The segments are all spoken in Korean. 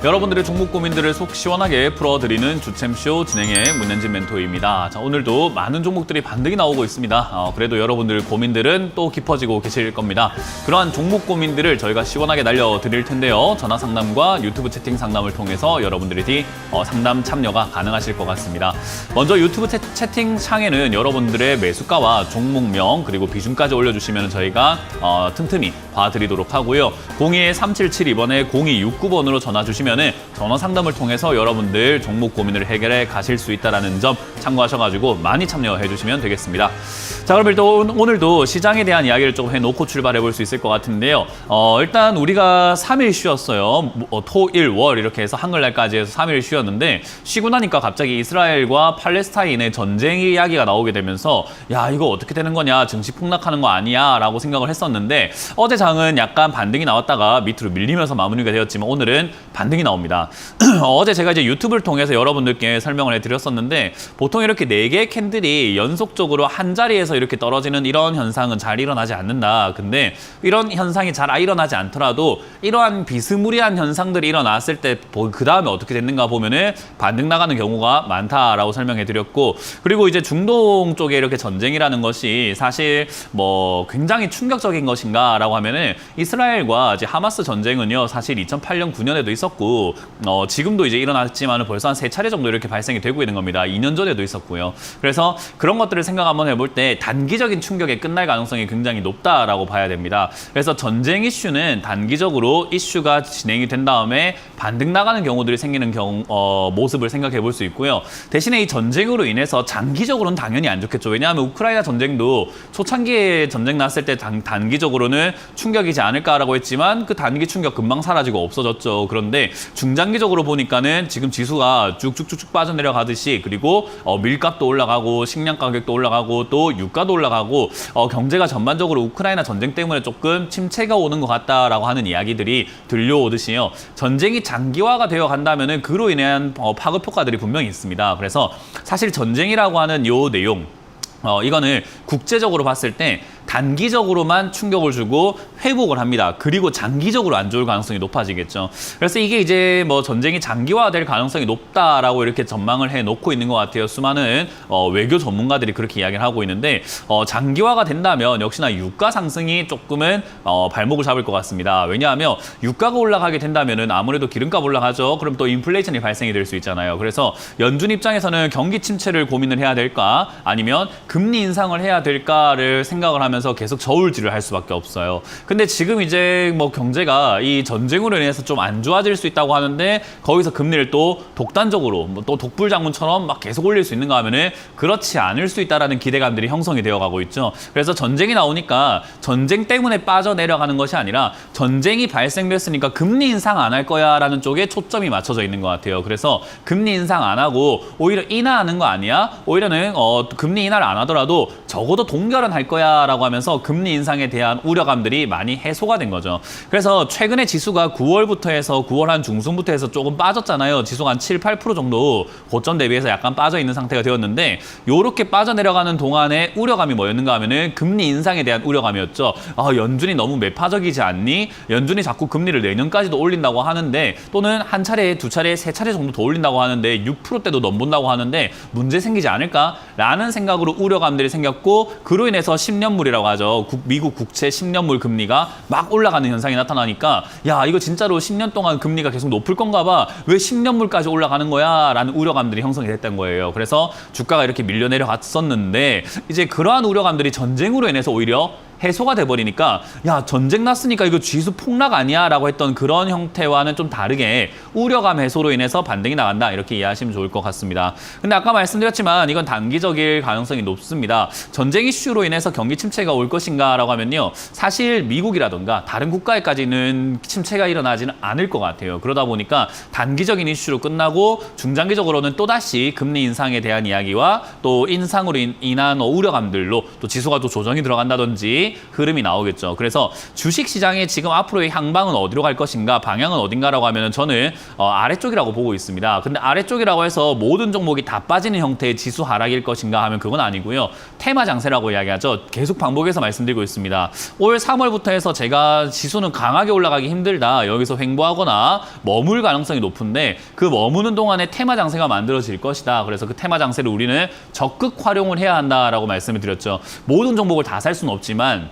여러분들의 종목 고민들을 속 시원하게 풀어드리는 주챔쇼 진행의 문현진 멘토입니다. 자, 오늘도 많은 종목들이 반등이 나오고 있습니다. 그래도 여러분들 고민들은 또 깊어지고 계실 겁니다. 그러한 종목 고민들을 저희가 시원하게 날려드릴 텐데요. 전화 상담과 유튜브 채팅 상담을 통해서 여러분들이 상담 참여가 가능하실 것 같습니다. 먼저 유튜브 채팅창에는 여러분들의 매수가와 종목명 그리고 비중까지 올려주시면 저희가 틈틈이 봐드리도록 하고요. 02-3772번에 0269번으로 전화 주시면 전화 상담을 통해서 여러분들 종목 고민을 해결해 가실 수 있다는 점 참고하셔가지고 많이 참여해 주시면 되겠습니다. 자, 그럼 일단 오늘도 시장에 대한 이야기를 좀 해놓고 출발해 볼 수 있을 것 같은데요. 일단 우리가 3일 쉬었어요. 토, 일, 월 이렇게 해서 한글날까지 해서 3일 쉬었는데 쉬고 나니까 갑자기 이스라엘과 팔레스타인의 전쟁 이야기가 나오게 되면서 야, 이거 어떻게 되는 거냐, 증시 폭락하는 거 아니야 라고 생각을 했었는데 어제 장은 약간 반등이 나왔다가 밑으로 밀리면서 마무리가 되었지만 오늘은 반등이 나옵니다. 어제 제가 이제 유튜브를 통해서 여러분들께 설명을 해드렸었는데 보통 이렇게 4개의 캔들이 연속적으로 한 자리에서 이렇게 떨어지는 이런 현상은 잘 일어나지 않는다. 근데 이런 현상이 잘 일어나지 않더라도 이러한 비스무리한 현상들이 일어났을 때 그 다음에 어떻게 됐는가 보면은 반등 나가는 경우가 많다라고 설명해드렸고, 그리고 이제 중동 쪽에 이렇게 전쟁이라는 것이 사실 뭐 굉장히 충격적인 것인가라고 하면은 이스라엘과 이제 하마스 전쟁은요 사실 2008년 9년에도 있었고 지금도 이제 일어났지만 벌써 한 3차례 정도 이렇게 발생이 되고 있는 겁니다. 2년 전에도 있었고요. 그래서 그런 것들을 생각 한번 해볼 때 단기적인 충격에 끝날 가능성이 굉장히 높다라고 봐야 됩니다. 그래서 전쟁 이슈는 단기적으로 이슈가 진행이 된 다음에 반등 나가는 경우들이 생기는 모습을 생각해 볼 수 있고요. 대신에 이 전쟁으로 인해서 장기적으로는 당연히 안 좋겠죠. 왜냐하면 우크라이나 전쟁도 초창기에 전쟁 났을 때 단기적으로는 충격이지 않을까라고 했지만 그 단기 충격 금방 사라지고 없어졌죠. 그런데 중장기적으로 보니까는 지금 지수가 쭉쭉쭉쭉 빠져내려가듯이, 그리고 밀값도 올라가고 식량 가격도 올라가고 또 유가도 올라가고 경제가 전반적으로 우크라이나 전쟁 때문에 조금 침체가 오는 것 같다라고 하는 이야기들이 들려오듯이요. 전쟁이 장기화가 되어 간다면은 그로 인한 파급 효과들이 분명히 있습니다. 그래서 사실 전쟁이라고 하는 요 내용 이거는 국제적으로 봤을 때 단기적으로만 충격을 주고 회복을 합니다. 그리고 장기적으로 안 좋을 가능성이 높아지겠죠. 그래서 이게 이제 뭐 전쟁이 장기화될 가능성이 높다라고 이렇게 전망을 해놓고 있는 것 같아요. 수많은 외교 전문가들이 그렇게 이야기를 하고 있는데 장기화가 된다면 역시나 유가 상승이 조금은 발목을 잡을 것 같습니다. 왜냐하면 유가가 올라가게 된다면은 아무래도 기름값 올라가죠. 그럼 또 인플레이션이 발생이 될 수 있잖아요. 그래서 연준 입장에서는 경기 침체를 고민을 해야 될까 아니면 금리 인상을 해야 될까를 생각을 하면서 계속 저울질을 할 수밖에 없어요. 근데 지금 이제 뭐 경제가 이 전쟁으로 인해서 좀 안 좋아질 수 있다고 하는데 거기서 금리를 또 독단적으로 또 독불장군처럼 막 계속 올릴 수 있는가 하면은 그렇지 않을 수 있다라는 기대감들이 형성이 되어가고 있죠. 그래서 전쟁이 나오니까 전쟁 때문에 빠져내려가는 것이 아니라 전쟁이 발생됐으니까 금리 인상 안 할 거야라는 쪽에 초점이 맞춰져 있는 것 같아요. 그래서 금리 인상 안 하고 오히려 인하하는 거 아니야? 오히려는 금리 인하를 안 하더라도 적어도 동결은 할 거야라고 하면서 금리 인상에 대한 우려감들이 많이 해소가 된 거죠. 그래서 최근에 지수가 9월부터 해서 9월 한 중순부터 해서 조금 빠졌잖아요. 지수가 한 7, 8% 정도 고점 대비해서 약간 빠져 있는 상태가 되었는데 요렇게 빠져내려가는 동안에 우려감이 뭐였는가 하면은 금리 인상에 대한 우려감이었죠. 연준이 너무 매파적이지 않니? 연준이 자꾸 금리를 내년까지도 올린다고 하는데 또는 한 차례, 두 차례, 세 차례 정도 더 올린다고 하는데 6%대도 넘본다고 하는데 문제 생기지 않을까라는 생각으로 우려감들이 생겼고 그로 인해서 10년물이라고 하죠. 미국 국채 10년물 금리가 막 올라가는 현상이 나타나니까 야, 이거 진짜로 10년 동안 금리가 계속 높을 건가 봐. 왜 10년물까지 올라가는 거야? 라는 우려감들이 형성이 됐던 거예요. 그래서 주가가 이렇게 밀려 내려갔었는데 이제 그러한 우려감들이 전쟁으로 인해서 오히려 해소가 돼버리니까 야, 전쟁 났으니까 이거 지수 폭락 아니야? 라고 했던 그런 형태와는 좀 다르게 우려감 해소로 인해서 반등이 나간다. 이렇게 이해하시면 좋을 것 같습니다. 근데 아까 말씀드렸지만 이건 단기적일 가능성이 높습니다. 전쟁 이슈로 인해서 경기 침체가 올 것인가 라고 하면요. 사실 미국이라던가 다른 국가에까지는 침체가 일어나지는 않을 것 같아요. 그러다 보니까 단기적인 이슈로 끝나고 중장기적으로는 또다시 금리 인상에 대한 이야기와 또 인상으로 인한 우려감들로 또 지수가 또 조정이 들어간다든지 것들이 흐름이 나오겠죠. 그래서 주식시장의 지금 앞으로의 향방은 어디로 갈 것인가, 방향은 어딘가라고 하면 저는 아래쪽이라고 보고 있습니다. 근데 아래쪽이라고 해서 모든 종목이 다 빠지는 형태의 지수 하락일 것인가 하면 그건 아니고요. 테마 장세라고 이야기하죠. 계속 반복해서 말씀드리고 있습니다. 올 3월부터 해서 제가 지수는 강하게 올라가기 힘들다. 여기서 횡보하거나 머물 가능성이 높은데 그 머무는 동안에 테마 장세가 만들어질 것이다. 그래서 그 테마 장세를 우리는 적극 활용을 해야 한다라고 말씀을 드렸죠. 모든 종목을 다 살 수는 없지만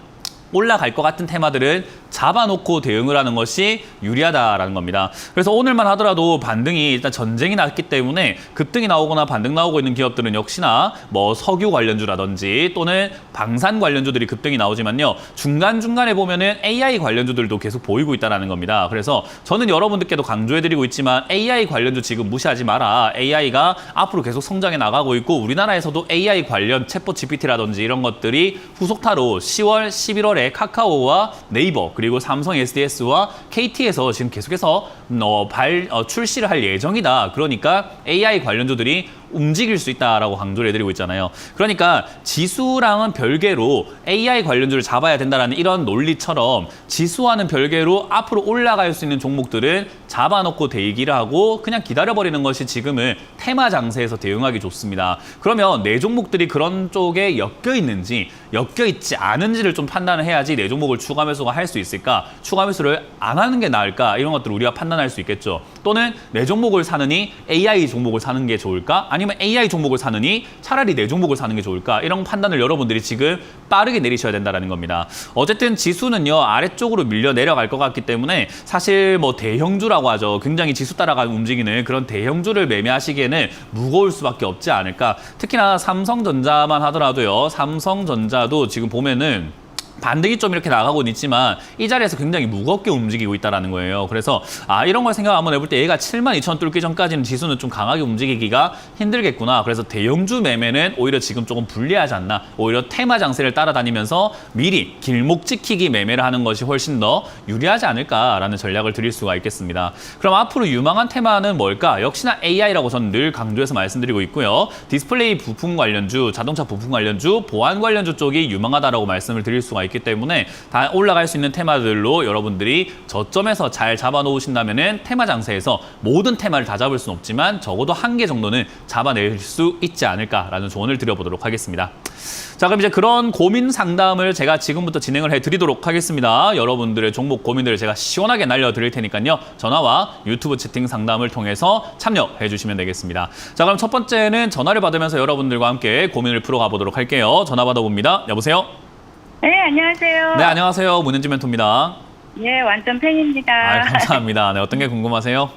올라갈 것 같은 테마들은 잡아놓고 대응을 하는 것이 유리하다라는 겁니다. 그래서 오늘만 하더라도 반등이 일단 전쟁이 났기 때문에 급등이 나오거나 반등 나오고 있는 기업들은 역시나 뭐 석유 관련주라든지 또는 방산 관련주들이 급등이 나오지만요. 중간중간에 보면은 AI 관련주들도 계속 보이고 있다는 겁니다. 그래서 저는 여러분들께도 강조해드리고 있지만 AI 관련주 지금 무시하지 마라. AI가 앞으로 계속 성장해 나가고 있고 우리나라에서도 AI 관련 챗봇 GPT라든지 이런 것들이 후속타로 10월, 11월에 카카오와 네이버 그리고 삼성 SDS와 KT에서 지금 계속해서 출시를 할 예정이다. 그러니까 AI 관련주들이 움직일 수 있다라고 강조를 해드리고 있잖아요. 그러니까 지수랑은 별개로 AI 관련주를 잡아야 된다는 이런 논리처럼 지수와는 별개로 앞으로 올라갈 수 있는 종목들은 잡아놓고 대기를 하고 그냥 기다려버리는 것이 지금은 테마 장세에서 대응하기 좋습니다. 그러면 내 종목들이 그런 쪽에 엮여 있는지 엮여 있지 않은지를 좀 판단을 해야지 내 종목을 추가 매수가 할 수 있을까? 추가 매수를 안 하는 게 나을까? 이런 것들을 우리가 판단할 수 있겠죠. 또는 내 종목을 사느니 AI 종목을 사는 게 좋을까? 아니면 AI 종목을 사느니 차라리 내 종목을 사는 게 좋을까? 이런 판단을 여러분들이 지금 빠르게 내리셔야 된다는 겁니다. 어쨌든 지수는요, 아래쪽으로 밀려 내려갈 것 같기 때문에 사실 뭐 대형주라고 하죠. 굉장히 지수 따라가는 움직이는 그런 대형주를 매매하시기에는 무거울 수밖에 없지 않을까. 특히나 삼성전자만 하더라도요. 삼성전자도 지금 보면은 반등이 좀 이렇게 나가고는 있지만 이 자리에서 굉장히 무겁게 움직이고 있다는 거예요. 그래서 이런 걸 생각 한번 해볼 때 얘가 72,000 뚫기 전까지는 지수는 좀 강하게 움직이기가 힘들겠구나. 그래서 대형주 매매는 오히려 지금 조금 불리하지 않나. 오히려 테마 장세를 따라다니면서 미리 길목 지키기 매매를 하는 것이 훨씬 더 유리하지 않을까라는 전략을 드릴 수가 있겠습니다. 그럼 앞으로 유망한 테마는 뭘까? 역시나 AI라고 저는 늘 강조해서 말씀드리고 있고요. 디스플레이 부품 관련주, 자동차 부품 관련주, 보안 관련주 쪽이 유망하다라고 말씀을 드릴 수가 있기 때문에 다 올라갈 수 있는 테마들로 여러분들이 저점에서 잘 잡아놓으신다면은 테마 장세에서 모든 테마를 다 잡을 수는 없지만 적어도 한 개 정도는 잡아낼 수 있지 않을까라는 조언을 드려보도록 하겠습니다. 자, 그럼 이제 그런 고민 상담을 제가 지금부터 진행을 해드리도록 하겠습니다. 여러분들의 종목 고민들을 제가 시원하게 날려드릴 테니까요. 전화와 유튜브 채팅 상담을 통해서 참여해 주시면 되겠습니다. 자, 그럼 첫 번째는 전화를 받으면서 여러분들과 함께 고민을 풀어가 보도록 할게요. 전화 받아봅니다. 여보세요? 네, 안녕하세요. 네, 안녕하세요. 문현지 멘토입니다. 예, 완전 팬입니다. 감사합니다. 네, 어떤 게 궁금하세요?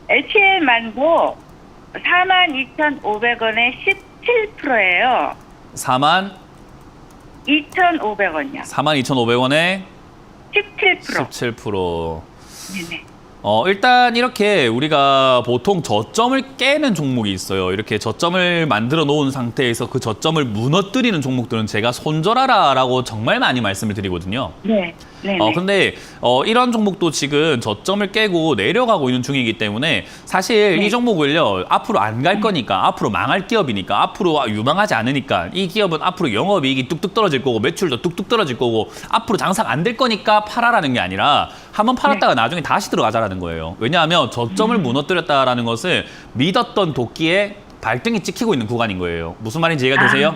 HL만고 42,500원에 17%예요. 2,500원이요. 42,500원에 17%. 17%. 네네. 일단 이렇게 우리가 보통 저점을 깨는 종목이 있어요. 이렇게 저점을 만들어 놓은 상태에서 그 저점을 무너뜨리는 종목들은 제가 손절하라라고 정말 많이 말씀을 드리거든요. 네. 네. 근데 이런 종목도 지금 저점을 깨고 내려가고 있는 중이기 때문에 사실 이 종목을요, 앞으로 안 갈 거니까, 앞으로 망할 기업이니까, 앞으로 유망하지 않으니까 이 기업은 앞으로 영업이익이 뚝뚝 떨어질 거고 매출도 뚝뚝 떨어질 거고 앞으로 장사가 안 될 거니까 팔아라는 게 아니라 한번 팔았다가 나중에 다시 들어가자라는 거예요. 왜냐하면 저점을 무너뜨렸다라는 것을 믿었던 도끼에 발등이 찍히고 있는 구간인 거예요. 무슨 말인지 이해가 되세요?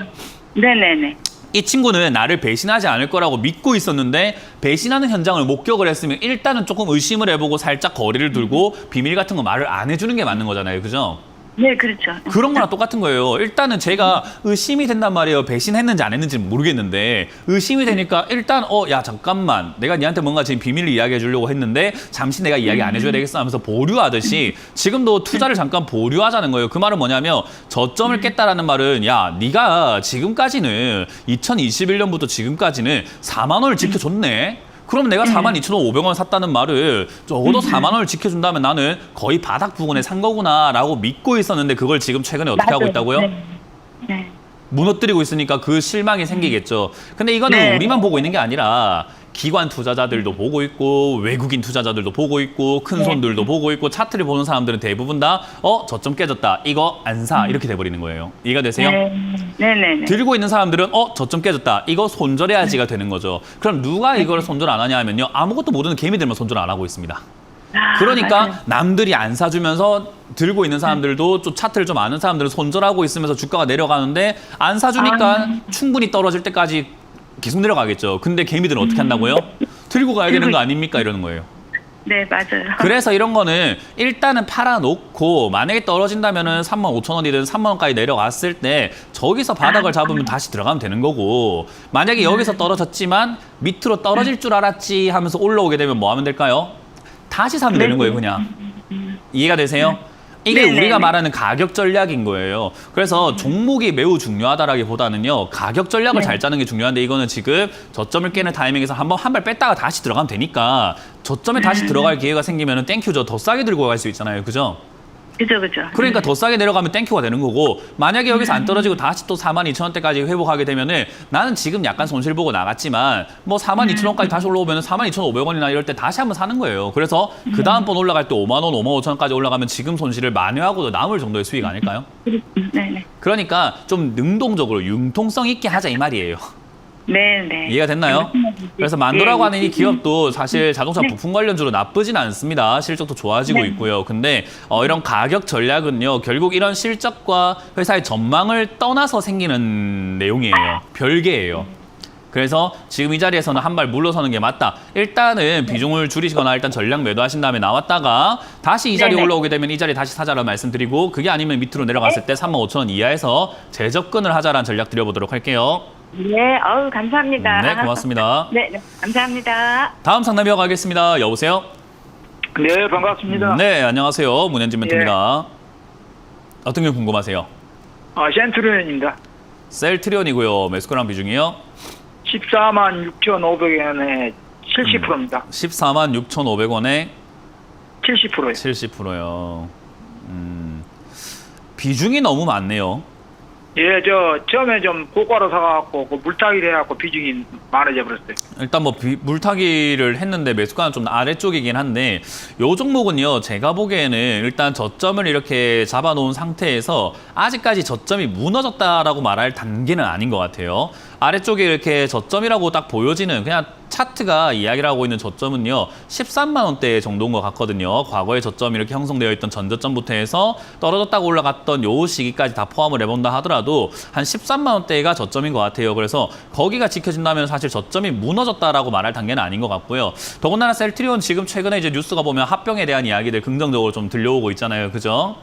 네네네. 이 친구는 나를 배신하지 않을 거라고 믿고 있었는데 배신하는 현장을 목격을 했으면 일단은 조금 의심을 해보고 살짝 거리를 두고 비밀 같은 거 말을 안 해주는 게 맞는 거잖아요. 그죠? 네, 그렇죠. 그런 거랑 똑같은 거예요. 일단은 제가 의심이 된단 말이에요. 배신했는지 안 했는지는 모르겠는데 의심이 되니까 일단 야 잠깐만 내가 니한테 뭔가 지금 비밀을 이야기해 주려고 했는데 잠시 내가 이야기 안 해줘야 되겠어 하면서 보류하듯이 지금도 투자를 잠깐 보류하자는 거예요. 그 말은 뭐냐면 저점을 깼다라는 말은 야 네가 지금까지는 2021년부터 지금까지는 4만 원을 지켜줬네. 그럼 내가 42,500원 샀다는 말을 적어도 4만 원을 지켜준다면 나는 거의 바닥 부근에 산 거구나라고 믿고 있었는데 그걸 지금 최근에 어떻게 하고 있다고요? 네. 네. 무너뜨리고 있으니까 그 실망이 생기겠죠. 근데 이거는 네. 우리만 보고 있는 게 아니라 기관 투자자들도 보고 있고 외국인 투자자들도 보고 있고 큰 손들도 보고 있고 차트를 보는 사람들은 대부분 다 저점 깨졌다. 이거 안 사. 이렇게 돼버리는 거예요. 이해가 되세요? 네네네. 들고 있는 사람들은 저점 깨졌다. 이거 손절해야지가 되는 거죠. 그럼 누가 이걸 손절 안 하냐 하면요. 아무것도 모르는 개미들만 손절 안 하고 있습니다. 그러니까 맞아요. 남들이 안 사주면서 들고 있는 사람들도 좀 차트를 좀 아는 사람들은 손절하고 있으면서 주가가 내려가는데 안 사주니까 충분히 떨어질 때까지 계속 내려가겠죠. 근데 개미들은 어떻게 한다고요? 들고 가야 되는 거 아닙니까? 이러는 거예요. 네, 맞아요. 그래서 이런 거는 일단은 팔아놓고 만약에 떨어진다면은 35,000원이든 3만원까지 내려갔을 때 저기서 바닥을 잡으면 다시 들어가면 되는 거고 만약에 여기서 떨어졌지만 밑으로 떨어질 줄 알았지 하면서 올라오게 되면 뭐 하면 될까요? 다시 사면 되는 거예요, 그냥. 이해가 되세요? 이게 네네네. 우리가 말하는 가격 전략인 거예요. 그래서 종목이 매우 중요하다라기보다는요. 가격 전략을 잘 짜는 게 중요한데 이거는 지금 저점을 깨는 타이밍에서 한 발 뺐다가 다시 들어가면 되니까 저점에 다시 들어갈 기회가 생기면 땡큐죠. 더 싸게 들고 갈 수 있잖아요. 그죠? 그죠, 그죠. 그러니까 더 싸게 내려가면 땡큐가 되는 거고 만약에 여기서 안 떨어지고 다시 또 42,000원대까지 회복하게 되면은 나는 지금 약간 손실 보고 나갔지만 뭐 42,000원까지 다시 올라오면 42,500원이나 이럴 때 다시 한번 사는 거예요. 그래서 그 다음번 올라갈 때 5만 원, 5만 5천원까지 올라가면 지금 손실을 만회하고도 남을 정도의 수익 아닐까요? 네네. 그러니까 좀 능동적으로 융통성 있게 하자 이 말이에요. 네네. 이해가 됐나요? 그래서 만도라고 하는 이 기업도 사실 자동차 부품 관련주로 나쁘진 않습니다. 실적도 좋아지고 있고요. 근데 이런 가격 전략은요. 결국 이런 실적과 회사의 전망을 떠나서 생기는 내용이에요. 별개예요. 그래서 지금 이 자리에서는 한 발 물러서는 게 맞다. 일단은 비중을 줄이시거나 일단 전략 매도하신 다음에 나왔다가 다시 이 자리에 네네. 올라오게 되면 이 자리에 다시 사자라고 말씀드리고 그게 아니면 밑으로 내려갔을 때 35,000원 이하에서 재접근을 하자라는 전략 드려보도록 할게요. 네, 감사합니다. 네, 고맙습니다. 네, 감사합니다. 다음 상담 이어가겠습니다. 여보세요? 네, 반갑습니다. 네, 안녕하세요. 문현진 멘토입니다. 어떤 게 궁금하세요? 센트리온입니다. 셀트리온이고요. 매수가랑 비중이요? 146,500원에 70%입니다. 146,500원에 70%요. 70%요. 비중이 너무 많네요. 예, 처음에 좀 고가로 사갖고 그 물타기를 해갖고 비중이 많아져 버렸어요. 일단 뭐 물타기를 했는데 매수가는 좀 아래쪽이긴 한데 요 종목은요 제가 보기에는 일단 저점을 이렇게 잡아놓은 상태에서 아직까지 저점이 무너졌다라고 말할 단계는 아닌 것 같아요. 아래쪽에 이렇게 저점이라고 딱 보여지는 그냥 차트가 이야기를 하고 있는 저점은요 13만 원대 정도인 것 같거든요. 과거에 저점이 이렇게 형성되어 있던 전저점부터 해서 떨어졌다고 올라갔던 요 시기까지 다 포함을 해본다 하더라도 한 13만 원대가 저점인 것 같아요. 그래서 거기가 지켜진다면 사실 저점이 무너졌다라고 말할 단계는 아닌 것 같고요. 더군다나 셀트리온 지금 최근에 이제 뉴스가 보면 합병에 대한 이야기들 긍정적으로 좀 들려오고 있잖아요. 그죠?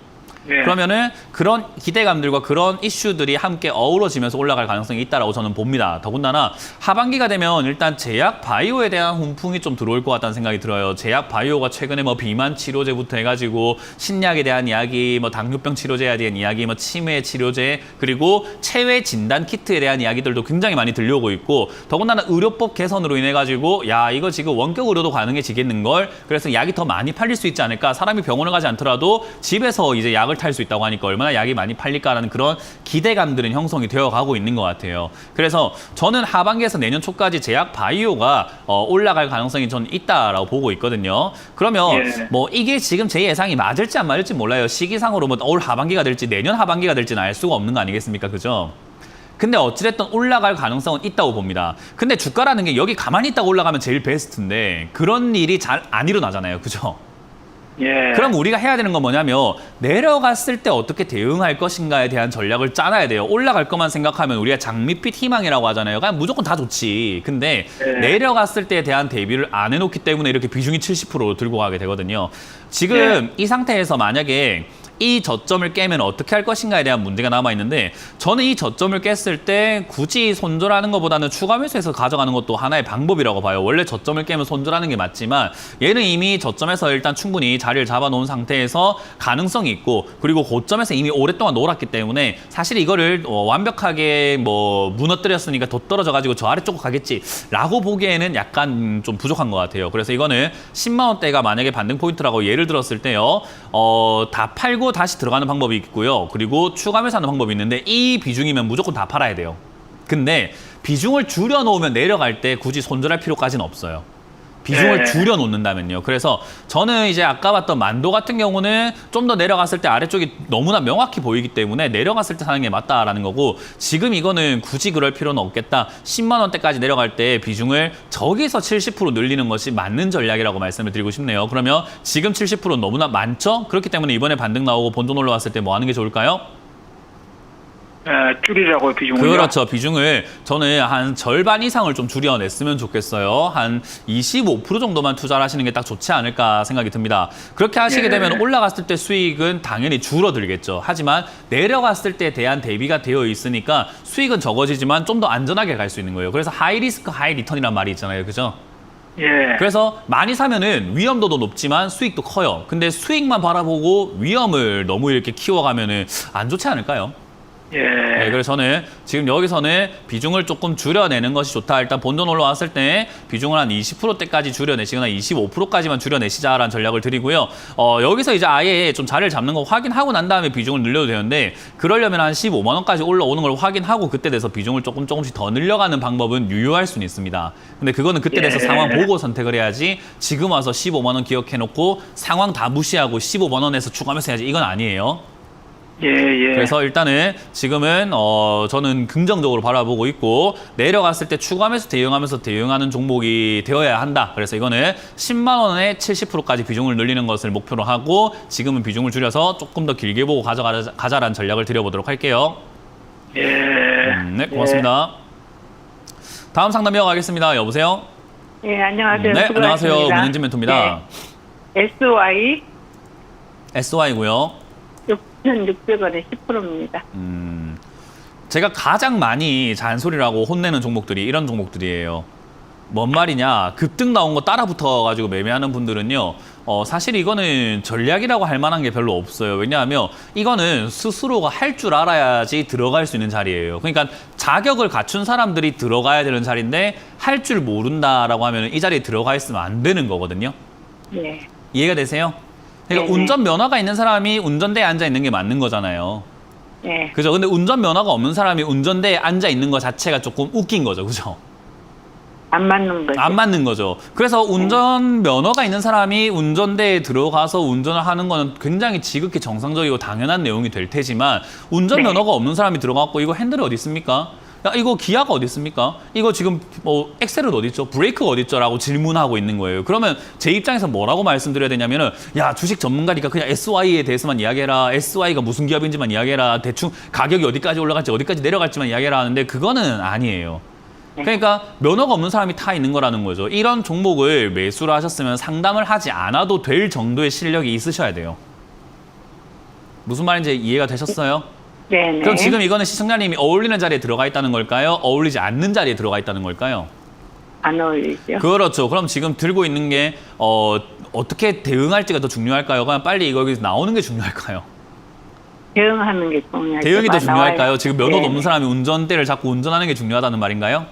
네. 그러면은 그런 기대감들과 그런 이슈들이 함께 어우러지면서 올라갈 가능성이 있다라고 저는 봅니다. 더군다나 하반기가 되면 일단 제약 바이오에 대한 훈풍이 좀 들어올 것 같다는 생각이 들어요. 제약 바이오가 최근에 뭐 비만 치료제부터 해가지고 신약에 대한 이야기, 뭐 당뇨병 치료제에 대한 이야기, 뭐 치매 치료제 그리고 체외 진단 키트에 대한 이야기들도 굉장히 많이 들려오고 있고 더군다나 의료법 개선으로 인해 가지고 야 이거 지금 원격 의료도 가능해지겠는 걸 그래서 약이 더 많이 팔릴 수 있지 않을까. 사람이 병원을 가지 않더라도 집에서 이제 약을 탈 수 있다고 하니까 얼마나 약이 많이 팔릴까라는 그런 기대감들은 형성이 되어 가고 있는 것 같아요. 그래서 저는 하반기에서 내년 초까지 제약 바이오가 올라갈 가능성이 저는 있다라고 보고 있거든요. 그러면 예. 뭐 이게 지금 제 예상이 맞을지 안 맞을지 몰라요. 시기상으로 뭐 올 하반기가 될지 내년 하반기가 될지는 알 수가 없는 거 아니겠습니까? 그죠? 근데 어찌됐든 올라갈 가능성은 있다고 봅니다. 근데 주가라는 게 여기 가만히 있다가 올라가면 제일 베스트인데 그런 일이 잘 안 일어나잖아요. 그죠? 예. 그럼 우리가 해야 되는 건 뭐냐면 내려갔을 때 어떻게 대응할 것인가에 대한 전략을 짜놔야 돼요. 올라갈 것만 생각하면 우리가 장밋빛 희망이라고 하잖아요. 그냥 무조건 다 좋지. 근데 내려갔을 때에 대한 대비를 안 해놓기 때문에 이렇게 비중이 70%로 들고 가게 되거든요. 지금 이 상태에서 만약에 이 저점을 깨면 어떻게 할 것인가에 대한 문제가 남아있는데 저는 이 저점을 깼을 때 굳이 손절하는 것보다는 추가 매수해서 가져가는 것도 하나의 방법이라고 봐요. 원래 저점을 깨면 손절하는 게 맞지만 얘는 이미 저점에서 일단 충분히 자리를 잡아놓은 상태에서 가능성이 있고 그리고 고점에서 이미 오랫동안 놀았기 때문에 사실 이거를 완벽하게 뭐 무너뜨렸으니까 더 떨어져가지고 저 아래쪽으로 가겠지라고 보기에는 약간 좀 부족한 것 같아요. 그래서 이거는 10만 원대가 만약에 반등 포인트라고 예를 들었을 때요. 다 팔고 다시 들어가는 방법이 있고요. 그리고 추가 매수하는 방법이 있는데 이 비중이면 무조건 다 팔아야 돼요. 근데 비중을 줄여놓으면 내려갈 때 굳이 손절할 필요까지는 없어요. 비중을 네. 줄여놓는다면요. 그래서 저는 이제 아까 봤던 만도 같은 경우는 좀 더 내려갔을 때 아래쪽이 너무나 명확히 보이기 때문에 내려갔을 때 사는 게 맞다라는 거고, 지금 이거는 굳이 그럴 필요는 없겠다. 10만 원대까지 내려갈 때 비중을 저기서 70% 늘리는 것이 맞는 전략이라고 말씀을 드리고 싶네요. 그러면 지금 70%는 너무나 많죠? 그렇기 때문에 이번에 반등 나오고 본전 올라왔을 때 뭐 하는 게 좋을까요? 줄이라고 비중을. 그렇죠. 비중을 저는 한 절반 이상을 좀 줄여냈으면 좋겠어요. 한 25% 정도만 투자를 하시는 게 딱 좋지 않을까 생각이 듭니다. 그렇게 하시게 되면 올라갔을 때 수익은 당연히 줄어들겠죠. 하지만 내려갔을 때에 대한 대비가 되어 있으니까 수익은 적어지지만 좀 더 안전하게 갈 수 있는 거예요. 그래서 하이 리스크 하이 리턴이란 말이 있잖아요. 그죠? 예. 그래서 많이 사면은 위험도도 높지만 수익도 커요. 근데 수익만 바라보고 위험을 너무 이렇게 키워가면은 안 좋지 않을까요? 예. 네, 그래서 저는 지금 여기서는 비중을 조금 줄여내는 것이 좋다. 일단 본전 올라왔을 때 비중을 한 20%대까지 줄여내시거나 25%까지만 줄여내시자라는 전략을 드리고요. 여기서 이제 아예 좀 자리를 잡는 거 확인하고 난 다음에 비중을 늘려도 되는데, 그러려면 한 15만 원까지 올라오는 걸 확인하고 그때 돼서 비중을 조금씩 더 늘려가는 방법은 유효할 수는 있습니다. 근데 그거는 그때 돼서 상황 보고 선택을 해야지, 지금 와서 15만 원 기억해놓고 상황 다 무시하고 15만 원에서 추가하면서 해야지, 이건 아니에요. 예, 예. 그래서 일단은 지금은 저는 긍정적으로 바라보고 있고, 내려갔을 때 추가하면서 대응하는 종목이 되어야 한다. 그래서 이거는 10만 원에 70%까지 비중을 늘리는 것을 목표로 하고, 지금은 비중을 줄여서 조금 더 길게 보고 가자라는 전략을 드려보도록 할게요. 예. 네, 고맙습니다. 다음 상담 이어가겠습니다. 여보세요? 예, 안녕하세요. 네, 안녕하세요. 수고하셨습니다. 문현진 멘토입니다. 네. SY SY고요. 6,600원에 10%입니다. 제가 가장 많이 잔소리라고 혼내는 종목들이 이런 종목들이에요. 뭔 말이냐, 급등 나온 거 따라 붙어가지고 매매하는 분들은요, 사실 이거는 전략이라고 할 만한 게 별로 없어요. 왜냐하면 이거는 스스로가 할 줄 알아야지 들어갈 수 있는 자리예요. 그러니까 자격을 갖춘 사람들이 들어가야 되는 자리인데, 할 줄 모른다라고 하면 이 자리에 들어가 있으면 안 되는 거거든요. 네. 이해가 되세요? 그러니까 네네. 운전면허가 있는 사람이 운전대에 앉아 있는 게 맞는 거잖아요. 네. 그죠? 근데 운전면허가 없는 사람이 운전대에 앉아 있는 것 자체가 조금 웃긴 거죠. 그죠? 안 맞는 거죠. 안 맞는 거죠. 그래서 운전면허가 있는 사람이 운전대에 들어가서 운전을 하는 거는 굉장히 지극히 정상적이고 당연한 내용이 될 테지만, 운전면허가 없는 사람이 들어가고 이거 핸들이 어디 있습니까? 야, 이거 기아가 어디 있습니까? 이거 지금 엑셀은 어디 있죠? 브레이크가 어디 있죠? 라고 질문하고 있는 거예요. 그러면 제 입장에서 뭐라고 말씀드려야 되냐면은, 야, 주식 전문가니까 그냥 SY에 대해서만 이야기해라. SY가 무슨 기업인지만 이야기해라. 대충 가격이 어디까지 올라갈지 어디까지 내려갈지만 이야기해라 하는데, 그거는 아니에요. 그러니까 면허가 없는 사람이 타 있는 거라는 거죠. 이런 종목을 매수를 하셨으면 상담을 하지 않아도 될 정도의 실력이 있으셔야 돼요. 무슨 말인지 이해가 되셨어요? 네네. 그럼 지금 이거는 시청자님이 어울리는 자리에 들어가 있다는 걸까요? 어울리지 않는 자리에 들어가 있다는 걸까요? 안 어울리죠. 그렇죠. 그럼 지금 들고 있는 게 어떻게 대응할지가 더 중요할까요? 그냥 빨리 이거 여기서 나오는 게 중요할까요? 대응하는 게 중요하죠. 대응이 더 중요할까요? 나와요. 지금 면허도 네. 없는 사람이 운전대를 잡고 운전하는 게 중요하다는 말인가요?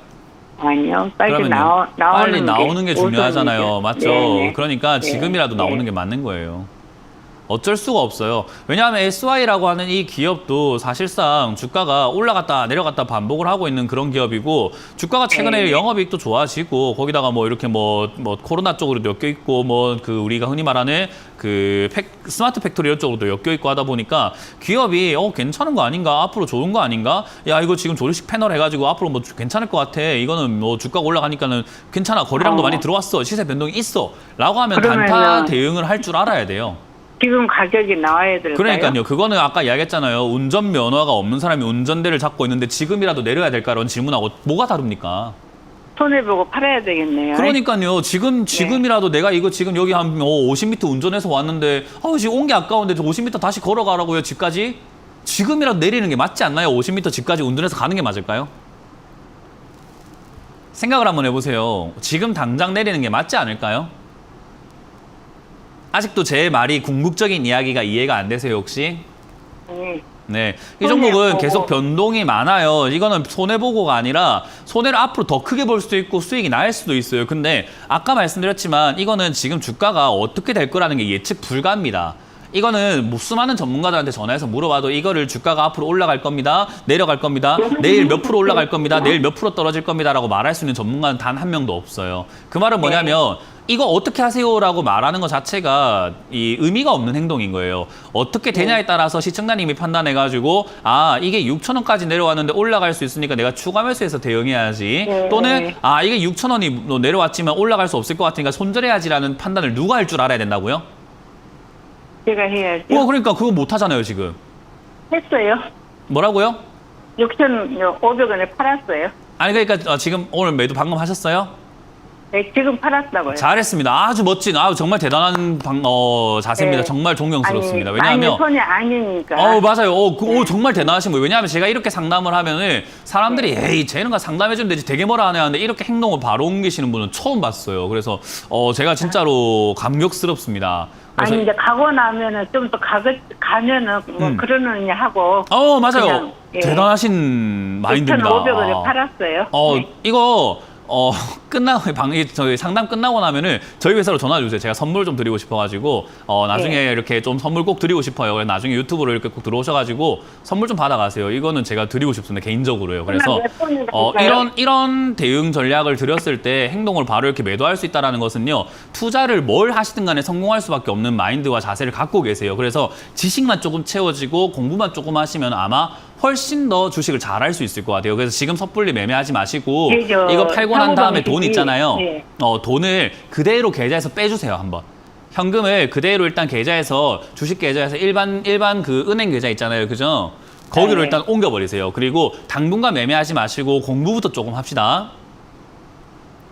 아니요. 빨리 그러면요. 빨리 나오는 게 중요하잖아요. 우선이죠. 맞죠? 네네. 그러니까 네. 지금이라도 나오는 네. 게 맞는 거예요. 어쩔 수가 없어요. 왜냐하면 SY라고 하는 이 기업도 사실상 주가가 올라갔다 내려갔다 반복을 하고 있는 그런 기업이고, 주가가 최근에 네. 영업이익도 좋아지고, 거기다가 뭐 이렇게 뭐 코로나 쪽으로도 엮여 있고, 뭐 그 우리가 흔히 말하는 그 스마트 팩토리 이쪽으로도 엮여 있고 하다 보니까 기업이 괜찮은 거 아닌가, 앞으로 좋은 거 아닌가, 야 이거 지금 조립식 패널 해가지고 앞으로 뭐 괜찮을 것 같아, 이거는 뭐 주가가 올라가니까는 괜찮아, 거래량도 많이 들어왔어, 시세 변동이 있어 라고 하면 단타 그러면은 대응을 할 줄 알아야 돼요. 지금 가격이 나와야 될까요? 그러니까요. 그거는 아까 이야기했잖아요. 운전면허가 없는 사람이 운전대를 잡고 있는데 지금이라도 내려야 될까라는 질문하고 뭐가 다릅니까? 손해보고 팔아야 되겠네요. 그러니까요. 지금이라도 내가 이거 지금 여기 한 50m 운전해서 왔는데, 지금 온 게 아까운데 50m 다시 걸어가라고요, 집까지? 지금이라도 내리는 게 맞지 않나요? 50m 집까지 운전해서 가는 게 맞을까요? 생각을 한번 해보세요. 지금 당장 내리는 게 맞지 않을까요? 아직도 제 말이 궁극적인 이야기가 이해가 안 되세요, 혹시? 네. 이 종목은 손해보고. 계속 변동이 많아요. 이거는 손해보고가 아니라 손해를 앞으로 더 크게 볼 수도 있고 수익이 날 수도 있어요. 근데 아까 말씀드렸지만 이거는 지금 주가가 어떻게 될 거라는 게 예측 불가합니다. 이거는 뭐 수많은 전문가들한테 전화해서 물어봐도 이거를 주가가 앞으로 올라갈 겁니다. 내려갈 겁니다. 내일 몇 프로 올라갈 겁니다. 내일 몇 프로 떨어질 겁니다라고 말할 수 있는 전문가는 단 한 명도 없어요. 그 말은 뭐냐면 이거 어떻게 하세요라고 말하는 것 자체가 이 의미가 없는 행동인 거예요. 어떻게 되냐에 따라서 시청자님이 판단해가지고 아 이게 6,000원까지 내려왔는데 올라갈 수 있으니까 내가 추가 매수해서 대응해야지. 또는 아 이게 6,000원이 내려왔지만 올라갈 수 없을 것 같으니까 손절해야지라는 판단을 누가 할 줄 알아야 된다고요? 제가 해야죠. 그러니까 그거 못 하잖아요 지금. 했어요. 뭐라고요? 6,500원에 팔았어요. 아니 그러니까 지금 오늘 매도 방금 하셨어요? 네, 지금 팔았다고요. 잘했습니다. 아주 멋진, 정말 대단한 자세입니다. 네. 정말 존경스럽습니다. 아니, 왜냐하면 손이 아니니까. 맞아요. 정말 대단하신 거예요. 왜냐하면 제가 이렇게 상담을 하면은 사람들이 에이 쟤는 상담해주면 되지 되게 뭐라 하네 하는데 이렇게 행동을 바로 옮기시는 분은 처음 봤어요. 그래서 제가 진짜로 감격스럽습니다. 그래서 아니 이제 가고 나면은 좀 더 가면은 뭐 그러느냐 하고. 맞아요. 그냥, 대단하신 마인드입니다. 6,500원에 팔았어요. 네. 이거 끝나고 저희 상담 끝나고 나면은 저희 회사로 전화 주세요. 제가 선물 좀 드리고 싶어가지고 나중에 이렇게 좀 선물 꼭 드리고 싶어요. 그래서 나중에 유튜브로 이렇게 꼭 들어오셔가지고 선물 좀 받아가세요. 이거는 제가 드리고 싶습니다. 개인적으로요. 그래서 이런 대응 전략을 드렸을 때 행동을 바로 이렇게 매도할 수 있다는 것은요. 투자를 뭘 하시든 간에 성공할 수밖에 없는 마인드와 자세를 갖고 계세요. 그래서 지식만 조금 채워지고 공부만 조금 하시면 아마 훨씬 더 주식을 잘할 수 있을 것 같아요. 그래서 지금 섣불리 매매하지 마시고 이거 팔고 난 다음에 돈 있잖아요. 네. 돈을 그대로 계좌에서 빼주세요. 한번. 현금을 그대로 일단 계좌에서 주식 계좌에서 일반 그 은행 계좌 있잖아요. 그죠? 거기로 네. 일단 옮겨버리세요. 그리고 당분간 매매하지 마시고 공부부터 조금 합시다.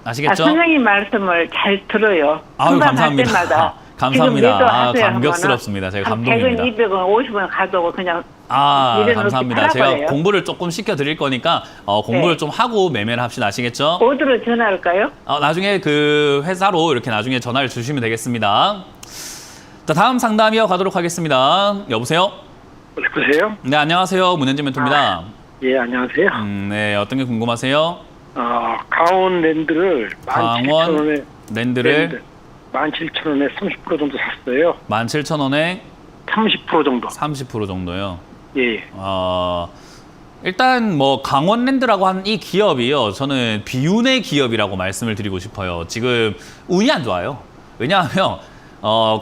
아시겠죠? 선생님 말씀을 잘 들어요. 아유, 감사합니다. 때마다. 감사합니다. 감격스럽습니다. 제가 감동입니다. 100원, 200원, 50원 가져오고 그냥 감사합니다. 제가 공부를 조금 시켜드릴 거니까 공부를 좀 하고 매매를 합시다. 아시겠죠? 어디로 전화할까요? 나중에 그 회사로 이렇게 나중에 전화를 주시면 되겠습니다. 자, 다음 상담 이어가도록 하겠습니다. 여보세요? 여보세요? 네, 안녕하세요. 문현진 멘토입니다. 예, 안녕하세요. 네, 어떤 게 궁금하세요? 강원랜드를 강원 랜드를 17,000원에 30% 정도 샀어요. 17,000원에 30% 정도. 30% 정도요. 예. 일단 뭐 강원랜드라고 하는 이 기업이요. 저는 비운의 기업이라고 말씀을 드리고 싶어요. 지금 운이 안 좋아요. 왜냐하면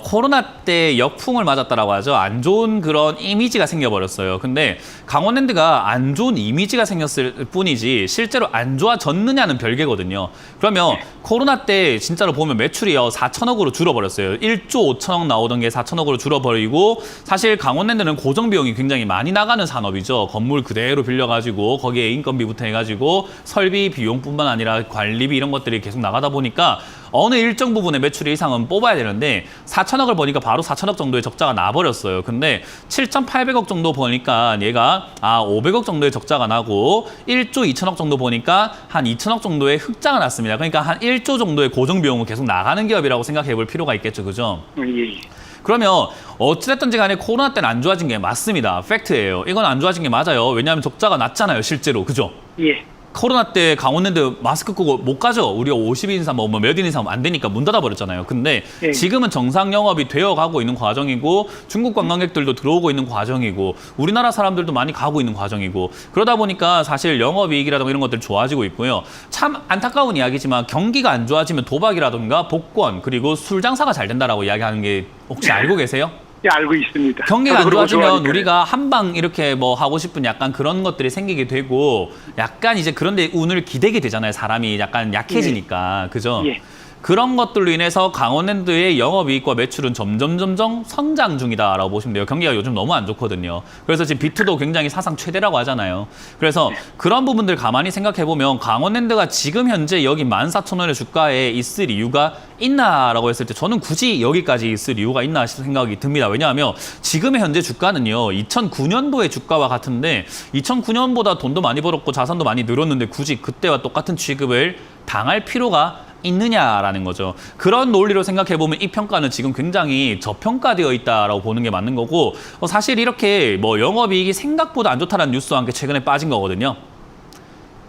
코로나 때 역풍을 맞았다라고 하죠. 안 좋은 그런 이미지가 생겨버렸어요. 근데 강원랜드가 안 좋은 이미지가 생겼을 뿐이지 실제로 안 좋아졌느냐는 별개거든요. 그러면 코로나 때 진짜로 보면 매출이요 4천억으로 줄어버렸어요. 1조 5천억 나오던 게 4천억으로 줄어버리고 사실 강원랜드는 고정 비용이 굉장히 많이 나가는 산업이죠. 건물 그대로 빌려가지고 거기에 인건비부터 해가지고 설비 비용뿐만 아니라 관리비 이런 것들이 계속 나가다 보니까 어느 일정 부분의 매출 이상은 뽑아야 되는데 4천억을 버니까 바로 4천억 정도의 적자가 나버렸어요. 근데 7,800억 정도 버니까 얘가 500억 정도의 적자가 나고 1조 2천억 정도 보니까 한 2천억 정도의 흑자가 났습니다. 그러니까 한 1조 정도의 고정 비용은 계속 나가는 기업이라고 생각해 볼 필요가 있겠죠. 그죠? 예. 그러면 어찌됐든지 간에 코로나 때는 안 좋아진 게 맞습니다. 팩트예요. 이건 안 좋아진 게 맞아요. 왜냐하면 적자가 났잖아요. 실제로. 그죠? 예. 코로나 때 강원랜드 마스크 끄고 못 가죠. 우리가 50인 이상 몇 인 이상 안 되니까 문 닫아버렸잖아요. 근데 예. 지금은 정상 영업이 되어가고 있는 과정이고 중국 관광객들도 들어오고 있는 과정이고 우리나라 사람들도 많이 가고 있는 과정이고 그러다 보니까 사실 영업이익이라든가 이런 것들 좋아지고 있고요. 참 안타까운 이야기지만 경기가 안 좋아지면 도박이라든가 복권 그리고 술 장사가 잘 된다라고 이야기하는 게 혹시 알고 계세요? 예, 알고 있습니다. 경기가 안 좋아지면 좋아하니까요. 우리가 한방 이렇게 뭐 하고 싶은 약간 그런 것들이 생기게 되고 약간 이제 그런데 운을 기대게 되잖아요. 사람이 약간 약해지니까. 그죠? 예. 그런 것들로 인해서 강원랜드의 영업이익과 매출은 점점 성장 중이다라고 보시면 돼요. 경기가 요즘 너무 안 좋거든요. 그래서 지금 비트도 굉장히 사상 최대라고 하잖아요. 그래서 그런 부분들 가만히 생각해보면 강원랜드가 지금 현재 여기 14,000원의 주가에 있을 이유가 있나라고 했을 때 저는 굳이 여기까지 있을 이유가 있나 싶은 생각이 듭니다. 왜냐하면 지금의 현재 주가는요. 2009년도의 주가와 같은데 2009년보다 돈도 많이 벌었고 자산도 많이 늘었는데 굳이 그때와 똑같은 취급을 당할 필요가 있느냐라는 거죠. 그런 논리로 생각해보면 이 평가는 지금 굉장히 저평가되어 있다라고 보는 게 맞는 거고 사실 이렇게 뭐 영업이익이 생각보다 안 좋다는 뉴스와 함께 최근에 빠진 거거든요.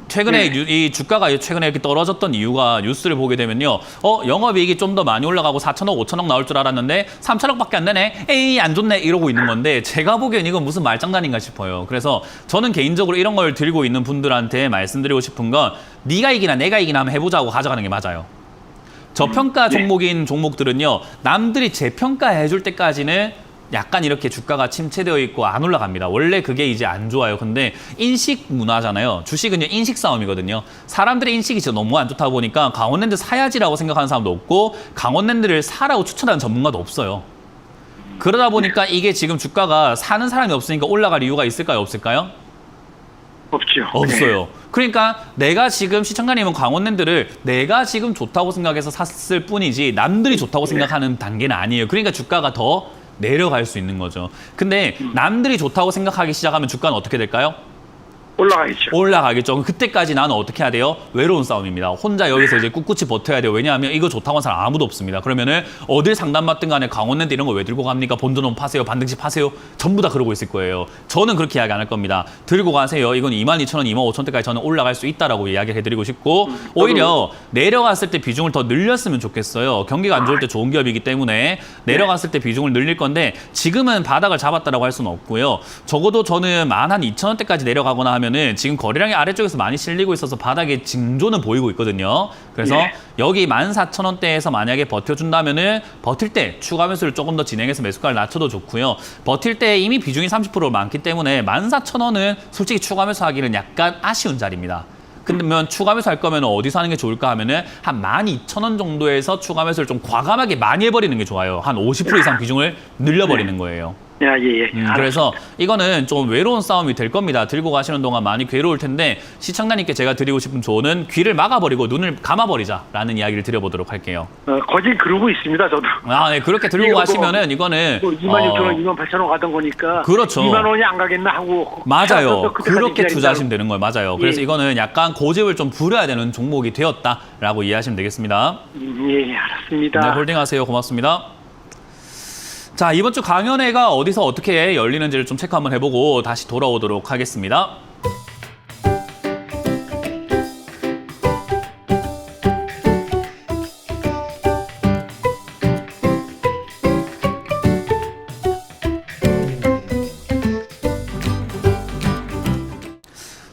최근에 네. 이 주가가 최근에 이렇게 떨어졌던 이유가 뉴스를 보게 되면요. 영업이익이 좀 더 많이 올라가고 4천억, 5천억 나올 줄 알았는데 3천억밖에 안 되네. 에이, 안 좋네. 이러고 있는 건데 제가 보기엔 이건 무슨 말장난인가 싶어요. 그래서 저는 개인적으로 이런 걸 들고 있는 분들한테 말씀드리고 싶은 건 네가 이기나 내가 이기나 한번 해보자고 가져가는 게 맞아요. 저평가 종목인 종목들은요. 남들이 재평가해 줄 때까지는 약간 이렇게 주가가 침체되어 있고 안 올라갑니다. 원래 그게 이제 안 좋아요. 근데 인식 문화잖아요. 주식은요, 인식 싸움이거든요. 사람들의 인식이 진짜 너무 안 좋다 보니까 강원랜드 사야지라고 생각하는 사람도 없고 강원랜드를 사라고 추천하는 전문가도 없어요. 그러다 보니까 이게 지금 주가가 사는 사람이 없으니까 올라갈 이유가 있을까요? 없을까요? 없죠. 없어요. 그러니까 내가 지금 시청자님은 강원랜드를 내가 지금 좋다고 생각해서 샀을 뿐이지 남들이 좋다고 생각하는 단계는 아니에요. 그러니까 주가가 더 내려갈 수 있는 거죠. 근데 남들이 좋다고 생각하기 시작하면 주가는 어떻게 될까요? 올라가겠죠. 올라가겠죠. 그때까지 나는 어떻게 해야 돼요? 외로운 싸움입니다. 혼자 여기서 이제 꿋꿋이 버텨야 돼요. 왜냐하면 이거 좋다고 하는 사람 아무도 없습니다. 그러면은 어딜 상담받든 간에 강원랜드 이런 거 왜 들고 갑니까? 본전은 파세요. 반등시 파세요. 전부 다 그러고 있을 거예요. 저는 그렇게 이야기 안 할 겁니다. 들고 가세요. 이건 22,000원, 25,000원대까지 저는 올라갈 수 있다라고 이야기를 해드리고 싶고 오히려 내려갔을 때 비중을 더 늘렸으면 좋겠어요. 경기가 안 좋을 때 좋은 기업이기 때문에 내려갔을 때 비중을 늘릴 건데 지금은 바닥을 잡았다라고 할 수는 없고요. 적어도 저는 12,000원대까지 내려가거나 하면 지금 거래량이 아래쪽에서 많이 실리고 있어서 바닥에 징조는 보이고 있거든요. 그래서 여기 14,000원대에서 만약에 버텨준다면은 버틸 때 추가 매수를 조금 더 진행해서 매수가를 낮춰도 좋고요. 버틸 때 이미 비중이 30% 많기 때문에 14,000원은 솔직히 추가 매수하기는 약간 아쉬운 자리입니다. 근데 추가 매수 할 거면 어디서 하는 게 좋을까 하면은 한 12,000원 정도에서 추가 매수를 좀 과감하게 많이 해버리는 게 좋아요. 한 50% 이상 비중을 늘려버리는 거예요. 예. 그래서 이거는 좀 외로운 싸움이 될 겁니다. 들고 가시는 동안 많이 괴로울 텐데 시청자님께 제가 드리고 싶은 조언은 귀를 막아버리고 눈을 감아버리자라는 이야기를 드려보도록 할게요. 거진 그러고 있습니다, 저도. 네, 그렇게 들고 가시면은 이거는 26,000원, 28,000원 가던 거니까 그렇죠. 2만 원이 안 가겠나 하고 맞아요. 그때까지 그렇게 기다린다고. 투자하시면 되는 거예요. 맞아요. 그래서 예. 이거는 약간 고집을 좀 부려야 되는 종목이 되었다라고 이해하시면 되겠습니다. 예, 알았습니다. 네, 홀딩하세요. 고맙습니다. 자, 이번 주 강연회가 어디서 어떻게 열리는지를 좀 체크 한번 해보고 다시 돌아오도록 하겠습니다.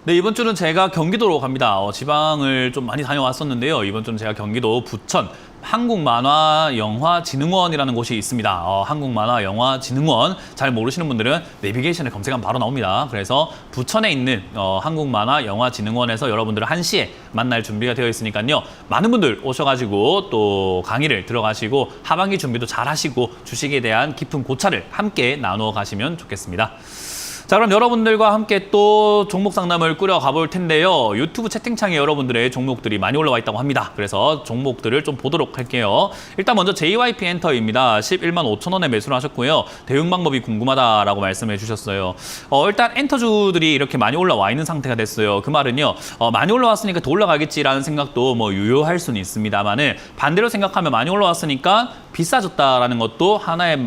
네, 이번 주는 제가 경기도로 갑니다. 지방을 좀 많이 다녀왔었는데요. 이번 주는 제가 경기도 부천 한국만화영화진흥원이라는 곳이 있습니다. 한국만화영화진흥원 잘 모르시는 분들은 내비게이션에 검색하면 바로 나옵니다. 그래서 부천에 있는 한국만화영화진흥원에서 여러분들을 1시에 만날 준비가 되어 있으니까요. 많은 분들 오셔가지고 또 강의를 들어가시고 하반기 준비도 잘 하시고 주식에 대한 깊은 고찰을 함께 나누어 가시면 좋겠습니다. 자, 그럼 여러분들과 함께 또 종목 상담을 꾸려 가볼 텐데요. 유튜브 채팅창에 여러분들의 종목들이 많이 올라와 있다고 합니다. 그래서 종목들을 좀 보도록 할게요. 일단 먼저 JYP 엔터입니다. 11만 5천 원에 매수를 하셨고요. 대응 방법이 궁금하다라고 말씀해 주셨어요. 일단 엔터주들이 이렇게 많이 올라와 있는 상태가 됐어요. 그 말은요. 많이 올라왔으니까 더 올라가겠지라는 생각도 뭐 유효할 수는 있습니다만은 반대로 생각하면 많이 올라왔으니까 비싸졌다라는 것도 하나의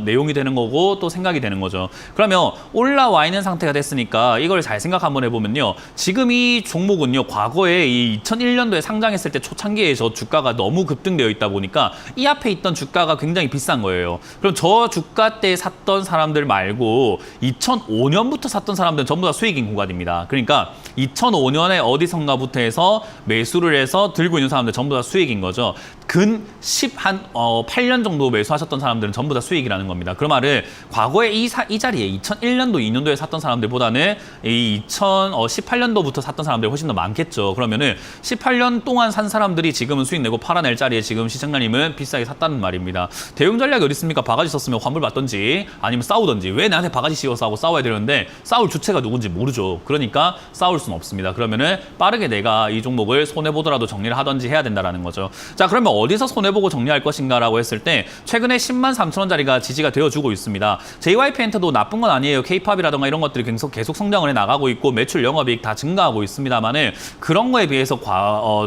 내용이 되는 거고 또 생각이 되는 거죠. 그러면 올라와 있는 상태가 됐으니까 이걸 잘 생각 한번 해보면요. 지금 이 종목은요. 과거에 이 2001년도에 상장했을 때 초창기에 저 주가가 너무 급등되어 있다 보니까 이 앞에 있던 주가가 굉장히 비싼 거예요. 그럼 저 주가 때 샀던 사람들 말고 2005년부터 샀던 사람들은 전부 다 수익인 구간입니다. 그러니까 2005년에 어디선가부터 해서 매수를 해서 들고 있는 사람들 전부 다 수익인 거죠. 근 8년 정도 매수하셨던 사람들은 전부 다 수익이라는 겁니다. 그 말은 과거에 이 자리에 2001년도, 2년도에 샀던 사람들보다는 이 2018년도부터 샀던 사람들이 훨씬 더 많겠죠. 그러면은 18년 동안 산 사람들이 지금은 수익 내고 팔아낼 자리에 지금 시청자님은 비싸게 샀다는 말입니다. 대응 전략이 어디 있습니까? 바가지 썼으면 환불 받던지 아니면 싸우던지 왜 나한테 바가지 씌워서 하고 싸워야 되는데 싸울 주체가 누군지 모르죠. 그러니까 싸울 수는 없습니다. 그러면은 빠르게 내가 이 종목을 손해보더라도 정리를 하던지 해야 된다는 거죠. 자, 그러면 어디서 손해보고 정리할 것인가라고 했을 때 최근에 10만 3천 원짜리가 지지가 되어주고 있습니다. JYP 엔터도 나쁜 건 아니에요. K-팝 사업이라든가 이런 것들이 계속 성장을 해 나가고 있고 매출, 영업이익 다 증가하고 있습니다만은 그런 거에 비해서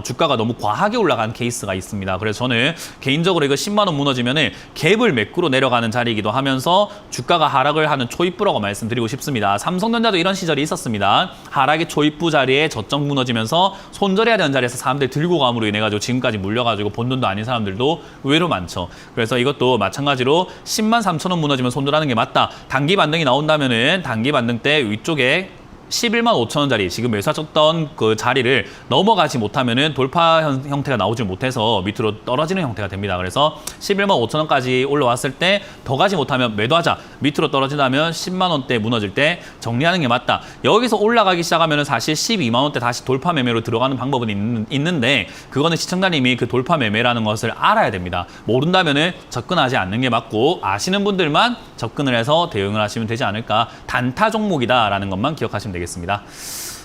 주가가 너무 과하게 올라간 케이스가 있습니다. 그래서 저는 개인적으로 이거 10만 원 무너지면은 갭을 메꾸러 내려가는 자리이기도 하면서 주가가 하락을 하는 초입부라고 말씀드리고 싶습니다. 삼성전자도 이런 시절이 있었습니다. 하락의 초입부 자리에 저점 무너지면서 손절해야 되는 자리에서 사람들이 들고 감으로 인해 가지고 지금까지 물려가지고 본 돈도 아닌 사람들도 의외로 많죠. 그래서 이것도 마찬가지로 10만 3천 원 무너지면 손절하는 게 맞다. 단기 반등이 나온다면은 단기 반등 때 위쪽에 11만 5천 원짜리 지금 매수하셨던 그 자리를 넘어가지 못하면은 돌파 형태가 나오지 못해서 밑으로 떨어지는 형태가 됩니다. 그래서 11만 5천 원까지 올라왔을 때 더 가지 못하면 매도하자. 밑으로 떨어진다면 10만 원대 무너질 때 정리하는 게 맞다. 여기서 올라가기 시작하면은 사실 12만 원대 다시 돌파 매매로 들어가는 방법은 있는데 그거는 시청자님이 그 돌파 매매라는 것을 알아야 됩니다. 모른다면은 접근하지 않는 게 맞고 아시는 분들만 접근을 해서 대응을 하시면 되지 않을까. 단타 종목이다라는 것만 기억하시면 되겠습니다.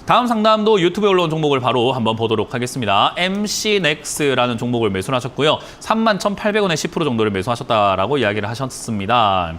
다음 상담도 유튜브에 올라온 종목을 바로 한번 보도록 하겠습니다. MC넥스라는 종목을 매수하셨고요. 31,800원에 10% 정도를 매수하셨다라고 이야기를 하셨습니다.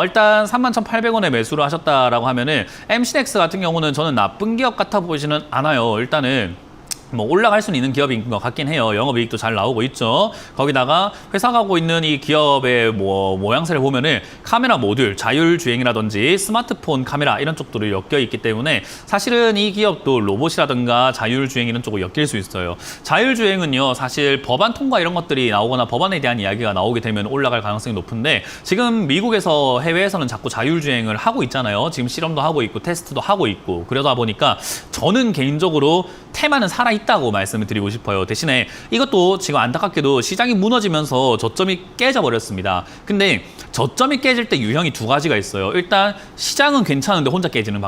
일단 31,800원에 매수를 하셨다라고 하면은 MC넥스 같은 경우는 저는 나쁜 기업 같아 보이지는 않아요. 일단은 뭐 올라갈 수는 있는 기업인 것 같긴 해요. 영업이익도 잘 나오고 있죠. 거기다가 회사 가고 있는 이 기업의 모양새를 보면은 카메라 모듈, 자율주행이라든지 스마트폰 카메라 이런 쪽들이 엮여 있기 때문에 사실은 이 기업도 로봇이라든가 자율주행 이런 쪽으로 엮일 수 있어요. 자율주행은요, 사실 법안 통과 이런 것들이 나오거나 법안에 대한 이야기가 나오게 되면 올라갈 가능성이 높은데 지금 미국에서 해외에서는 자꾸 자율주행을 하고 있잖아요. 지금 실험도 하고 있고 테스트도 하고 있고 그러다 보니까 저는 개인적으로 테마는 살아있다고 말씀을 드리고 싶어요. 대신에 이것도 지금 안타깝게도 시장이 무너지면서 저점이 깨져버렸습니다. 근데 저점이 깨질 때 유형이 두 가지가 있어요. 일단 시장은 괜찮은데 혼자 깨지는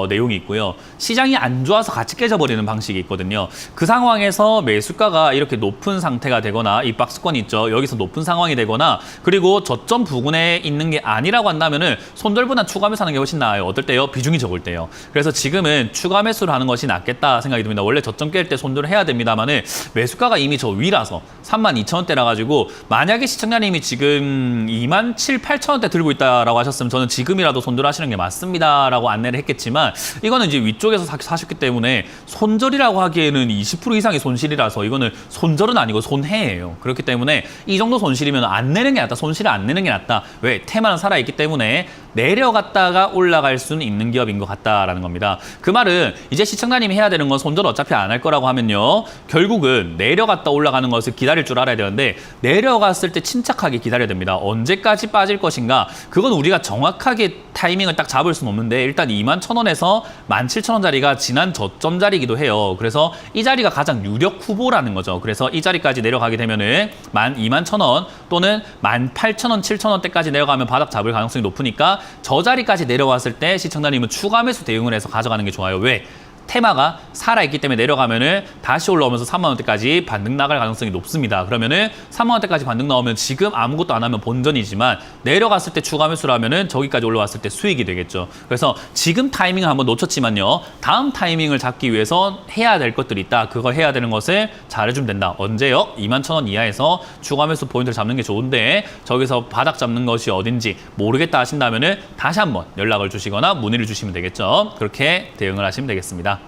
내용이 있고요. 시장이 안 좋아서 같이 깨져버리는 방식이 있거든요. 그 상황에서 매수가가 이렇게 높은 상태가 되거나 이 박스권이 있죠. 여기서 높은 상황이 되거나 그리고 저점 부근에 있는 게 아니라고 한다면은 손절보다 추가 매수하는 게 훨씬 나아요. 어떨 때요? 비중이 적을 때요. 그래서 지금은 추가 매수를 하는 것이 낫겠다 생각이 듭니다. 원래 저점 깰 때 손절을 해야 됩니다만은 매수가가 이미 저 위라서 32,000원대라 가지고 만약에 시청자님이 지금 27,800원대 들고 있다라고 하셨으면 저는 지금이라도 손절하시는 게 맞습니다라고 안내를 했겠지만 이거는 이제 위쪽에서 사셨기 때문에 손절이라고 하기에는 20% 이상의 손실이라서 이거는 손절은 아니고 손해예요. 그렇기 때문에 이 정도 손실이면 안 내는 게 낫다. 손실을 안 내는 게 낫다. 왜? 테마는 살아있기 때문에 내려갔다가 올라갈 수는 있는 기업인 것 같다라는 겁니다. 그 말은 이제 시청자님이 해야 되는 건 손절 어차피 안 할 거라고 하면요. 결국은 내려갔다 올라가는 것을 기다릴 줄 알아야 되는데 내려갔을 때 침착하게 기다려야 됩니다. 언제까지 빠질 것인가? 그건 우리가 정확하게 타이밍을 딱 잡을 수는 없는데 일단 21,000원에서 17,000원짜리가 지난 저점 자리이기도 해요. 그래서 이 자리가 가장 유력 후보라는 거죠. 그래서 이 자리까지 내려가게 되면은 21,000원 또는 18,000원, 7,000원대까지 내려가면 바닥 잡을 가능성이 높으니까 저 자리까지 내려왔을 때 시청자님은 추가 매수 대응을 해서 가져가는 게 좋아요. 왜? 테마가 살아있기 때문에 내려가면은 다시 올라오면서 3만 원대까지 반등 나갈 가능성이 높습니다. 그러면은 3만 원대까지 반등 나오면 지금 아무것도 안 하면 본전이지만 내려갔을 때 추가 매수를 하면은 저기까지 올라왔을 때 수익이 되겠죠. 그래서 지금 타이밍을 한번 놓쳤지만요. 다음 타이밍을 잡기 위해서 해야 될 것들이 있다. 그거 해야 되는 것을 잘해주면 된다. 언제요? 21,000원 이하에서 추가 매수 포인트를 잡는 게 좋은데 저기서 바닥 잡는 것이 어딘지 모르겠다 하신다면은 다시 한번 연락을 주시거나 문의를 주시면 되겠죠. 그렇게 대응을 하시면 되겠습니다.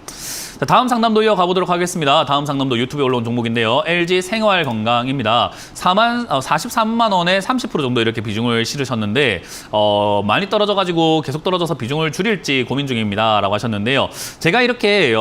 자, 다음 상담도 이어가 보도록 하겠습니다. 다음 상담도 유튜브에 올라온 종목인데요. LG 생활건강입니다. 43만 원에 30% 정도 이렇게 비중을 실으셨는데 많이 떨어져가지고 계속 떨어져서 비중을 줄일지 고민 중입니다. 라고 하셨는데요. 제가 이렇게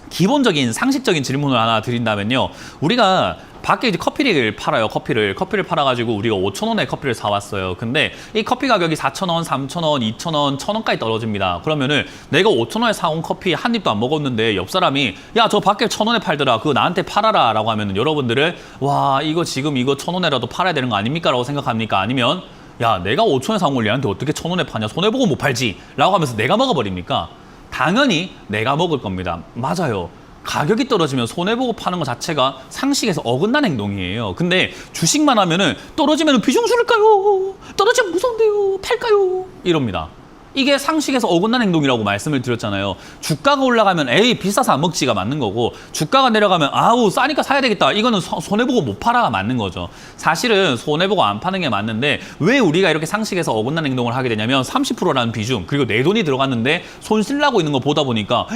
기본적인 상식적인 질문을 하나 드린다면요. 우리가 밖에 이제 커피를 팔아요. 커피를 팔아가지고 우리가 5,000원에 커피를 사왔어요. 근데 이 커피 가격이 4,000원, 3,000원, 2,000원, 1,000원까지 떨어집니다. 그러면은 내가 5,000원에 사온 커피 한 입도 안 먹었는데 옆 사람이 야, 저 밖에 1,000원에 팔더라. 그거 나한테 팔아라. 라고 하면은 여러분들은 와, 이거 지금 이거 1,000원에라도 팔아야 되는 거 아닙니까? 라고 생각합니까? 아니면 야, 내가 5,000원에 사온 걸 얘한테 어떻게 1,000원에 파냐? 손해보고 못 팔지. 라고 하면서 내가 먹어버립니까? 당연히 내가 먹을 겁니다. 맞아요. 가격이 떨어지면 손해보고 파는 것 자체가 상식에서 어긋난 행동이에요. 근데 주식만 하면은 떨어지면 비중 줄일까요? 떨어지면 무서운데요? 팔까요? 이럽니다. 이게 상식에서 어긋난 행동이라고 말씀을 드렸잖아요. 주가가 올라가면 에이 비싸서 안 먹지가 맞는 거고 주가가 내려가면 아우 싸니까 사야 되겠다. 이거는 손해보고 못 팔아가 맞는 거죠. 사실은 손해보고 안 파는 게 맞는데 왜 우리가 이렇게 상식에서 어긋난 행동을 하게 되냐면 30%라는 비중 그리고 내 돈이 들어갔는데 손실 나고 있는 거 보다 보니까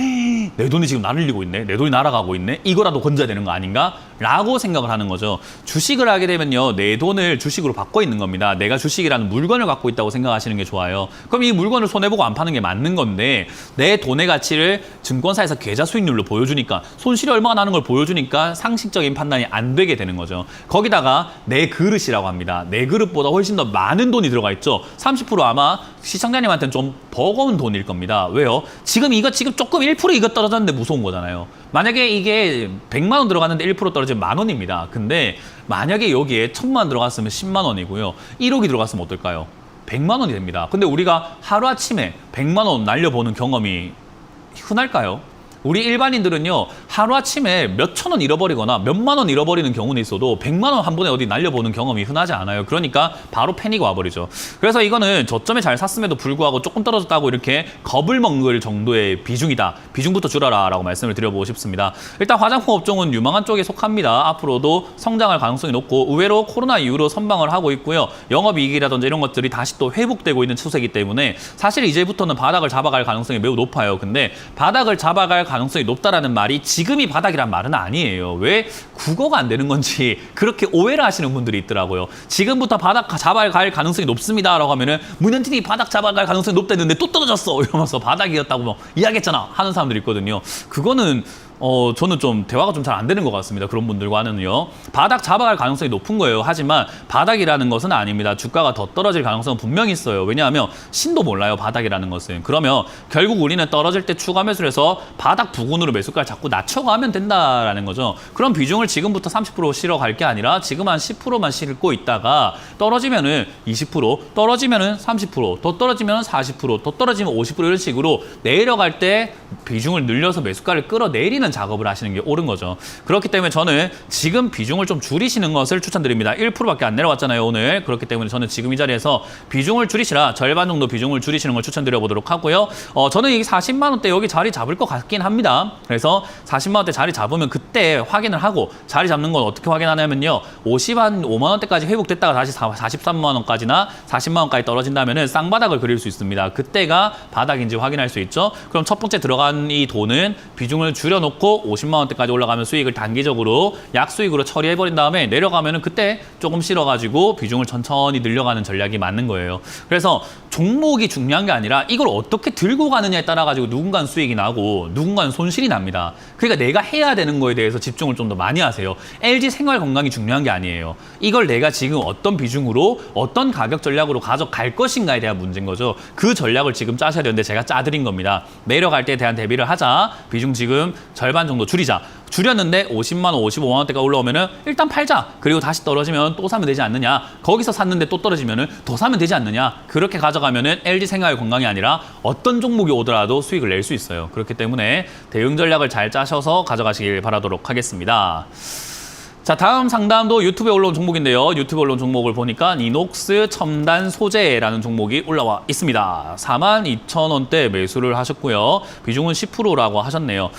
내 돈이 지금 날리고 있네. 내 돈이 날아가고 있네. 이거라도 건져야 되는 거 아닌가? 라고 생각을 하는 거죠. 주식을 하게 되면요. 내 돈을 주식으로 바꿔 있는 겁니다. 내가 주식이라는 물건을 갖고 있다고 생각하시는 게 좋아요. 그럼 이 물건을 손해보고 안 파는 게 맞는 건데 내 돈의 가치를 증권사에서 계좌 수익률로 보여주니까 손실이 얼마나 나는 걸 보여주니까 상식적인 판단이 안 되게 되는 거죠. 거기다가 내 그릇이라고 합니다. 내 그릇보다 훨씬 더 많은 돈이 들어가 있죠. 30% 아마 시청자님한테는 좀 버거운 돈일 겁니다. 왜요? 지금 조금 1% 이거 떨어졌는데 무서운 거잖아요. 만약에 이게 100만 원 들어갔는데 1% 떨어지면 10,000원입니다. 근데 만약에 여기에 1,000만 원 들어갔으면 10만 원이고요. 1억이 들어갔으면 어떨까요? 100만 원이 됩니다. 근데 우리가 하루아침에 100만 원 날려보는 경험이 흔할까요? 우리 일반인들은요, 하루아침에 몇천 원 잃어버리거나 몇만 원 잃어버리는 경우는 있어도 100만 원 한 번에 어디 날려보는 경험이 흔하지 않아요. 그러니까 바로 패닉이 와버리죠. 그래서 이거는 저점에 잘 샀음에도 불구하고 조금 떨어졌다고 이렇게 겁을 먹을 정도의 비중이다. 비중부터 줄여라 라고 말씀을 드려보고 싶습니다. 일단 화장품 업종은 유망한 쪽에 속합니다. 앞으로도 성장할 가능성이 높고 의외로 코로나 이후로 선방을 하고 있고요. 영업이익이라든지 이런 것들이 다시 또 회복되고 있는 추세이기 때문에 사실 이제부터는 바닥을 잡아갈 가능성이 매우 높아요. 근데 바닥을 잡아갈 가능성이 높다라는 말이 지금이 바닥이란 말은 아니에요. 왜 국어가 안 되는 건지 그렇게 오해를 하시는 분들이 있더라고요. 지금부터 바닥 잡아갈 가능성이 높습니다라고 하면은 문현진이 바닥 잡아갈 가능성이 높다 했는데 또 떨어졌어 이러면서 바닥이었다고 뭐 이야기했잖아 하는 사람들이 있거든요. 그거는 저는 좀 대화가 좀 잘 안 되는 것 같습니다. 그런 분들과는요. 바닥 잡아갈 가능성이 높은 거예요. 하지만 바닥이라는 것은 아닙니다. 주가가 더 떨어질 가능성은 분명히 있어요. 왜냐하면 신도 몰라요. 바닥이라는 것은. 그러면 결국 우리는 떨어질 때 추가 매수를 해서 바닥 부근으로 매수가를 자꾸 낮춰가면 된다라는 거죠. 그런 비중을 지금부터 30% 실어 갈 게 아니라 지금 한 10%만 실고 있다가 떨어지면은 20%, 떨어지면은 30%, 더 떨어지면 40%, 더 떨어지면 50% 이런 식으로 내려갈 때 비중을 늘려서 매수가를 끌어내리는 작업을 하시는 게 옳은 거죠. 그렇기 때문에 저는 지금 비중을 좀 줄이시는 것을 추천드립니다. 1%밖에 안 내려왔잖아요, 오늘. 그렇기 때문에 저는 지금 이 자리에서 비중을 줄이시라 절반 정도 비중을 줄이시는 걸 추천드려 보도록 하고요. 저는 이 40만 원대 여기 자리 잡을 것 같긴 합니다. 그래서 40만 원대 자리 잡으면 그때 확인을 하고 자리 잡는 건 어떻게 확인하냐면요. 5만 원대까지 회복됐다가 다시 43만 원까지나 40만 원까지 떨어진다면은 쌍바닥을 그릴 수 있습니다. 그때가 바닥인지 확인할 수 있죠. 그럼 첫 번째 들어간 이 돈은 비중을 줄여놓고 50만 원대까지 올라가면 수익을 단기적으로 약수익으로 처리해버린 다음에 내려가면은 그때 조금 실어가지고 비중을 천천히 늘려가는 전략이 맞는 거예요. 그래서 종목이 중요한 게 아니라 이걸 어떻게 들고 가느냐에 따라 가지고 누군가는 수익이 나고 누군가는 손실이 납니다. 그러니까 내가 해야 되는 거에 대해서 집중을 좀 더 많이 하세요. LG 생활 건강이 중요한 게 아니에요. 이걸 내가 지금 어떤 비중으로 어떤 가격 전략으로 가져갈 것인가에 대한 문제인 거죠. 그 전략을 지금 짜셔야 되는데 제가 짜드린 겁니다. 내려갈 때에 대한 대비를 하자. 비중 지금 절반 정도 줄이자. 줄였는데 50만 원, 55만 원대가 올라오면은 일단 팔자. 그리고 다시 떨어지면 또 사면 되지 않느냐. 거기서 샀는데 또 떨어지면은 더 사면 되지 않느냐. 그렇게 가져가면은 LG 생활 건강이 아니라 어떤 종목이 오더라도 수익을 낼 수 있어요. 그렇기 때문에 대응 전략을 잘 짜셔서 가져가시길 바라도록 하겠습니다. 자, 다음 상담도 유튜브에 올라온 종목인데요. 유튜브에 올라온 종목을 보니까 이녹스 첨단 소재라는 종목이 올라와 있습니다. 42,000원대 매수를 하셨고요. 비중은 10%라고 하셨네요.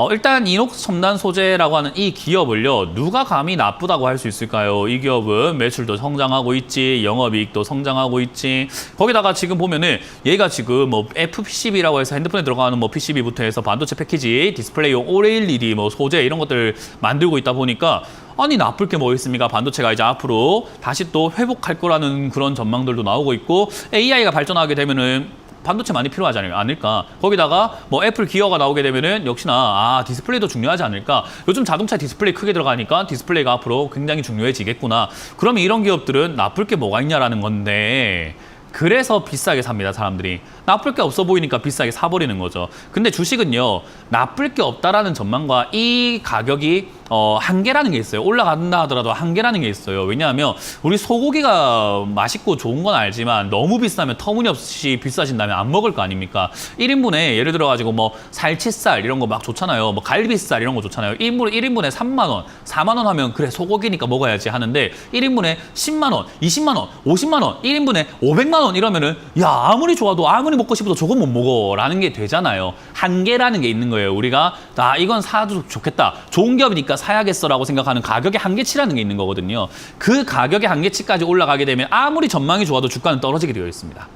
일단 이녹스 첨단 소재라고 하는 이 기업을요. 누가 감히 나쁘다고 할 수 있을까요? 이 기업은 매출도 성장하고 있지, 영업이익도 성장하고 있지. 거기다가 지금 보면은 얘가 지금 뭐 FPCB라고 해서 핸드폰에 들어가는 뭐 PCB부터 해서 반도체 패키지, 디스플레이용 OLED 뭐 소재 이런 것들 만들고 있다 보니까 아니 나쁠 게 뭐 있습니까? 반도체가 이제 앞으로 다시 또 회복할 거라는 그런 전망들도 나오고 있고 AI가 발전하게 되면은 반도체 많이 필요하지 않을까? 거기다가 뭐 애플 기어가 나오게 되면은 역시나 디스플레이도 중요하지 않을까? 요즘 자동차 디스플레이 크게 들어가니까 디스플레이가 앞으로 굉장히 중요해지겠구나. 그러면 이런 기업들은 나쁠 게 뭐가 있냐라는 건데 그래서 비싸게 삽니다, 사람들이. 나쁠 게 없어 보이니까 비싸게 사버리는 거죠. 근데 주식은요, 나쁠 게 없다라는 전망과 이 가격이 한계라는 게 있어요. 올라간다 하더라도 한계라는 게 있어요. 왜냐하면 우리 소고기가 맛있고 좋은 건 알지만 너무 비싸면 터무니없이 비싸진다면 안 먹을 거 아닙니까? 1인분에 예를 들어가지고 뭐 살치살 이런 거 막 좋잖아요. 뭐 갈비살 이런 거 좋잖아요. 1인분에 3만 원, 4만 원 하면 그래 소고기니까 먹어야지 하는데 1인분에 10만 원, 20만 원, 50만 원, 1인분에 500만 원 이러면은 야 아무리 좋아도 아무리 먹고 싶어도 저건 못 먹어라는 게 되잖아요. 한계라는 게 있는 거예요. 우리가 이건 사도 좋겠다. 좋은 기업이니까 사야겠어라고 생각하는 가격의 한계치라는 게 있는 거거든요. 그 가격의 한계치까지 올라가게 되면 아무리 전망이 좋아도 주가는 떨어지게 되어 있습니다.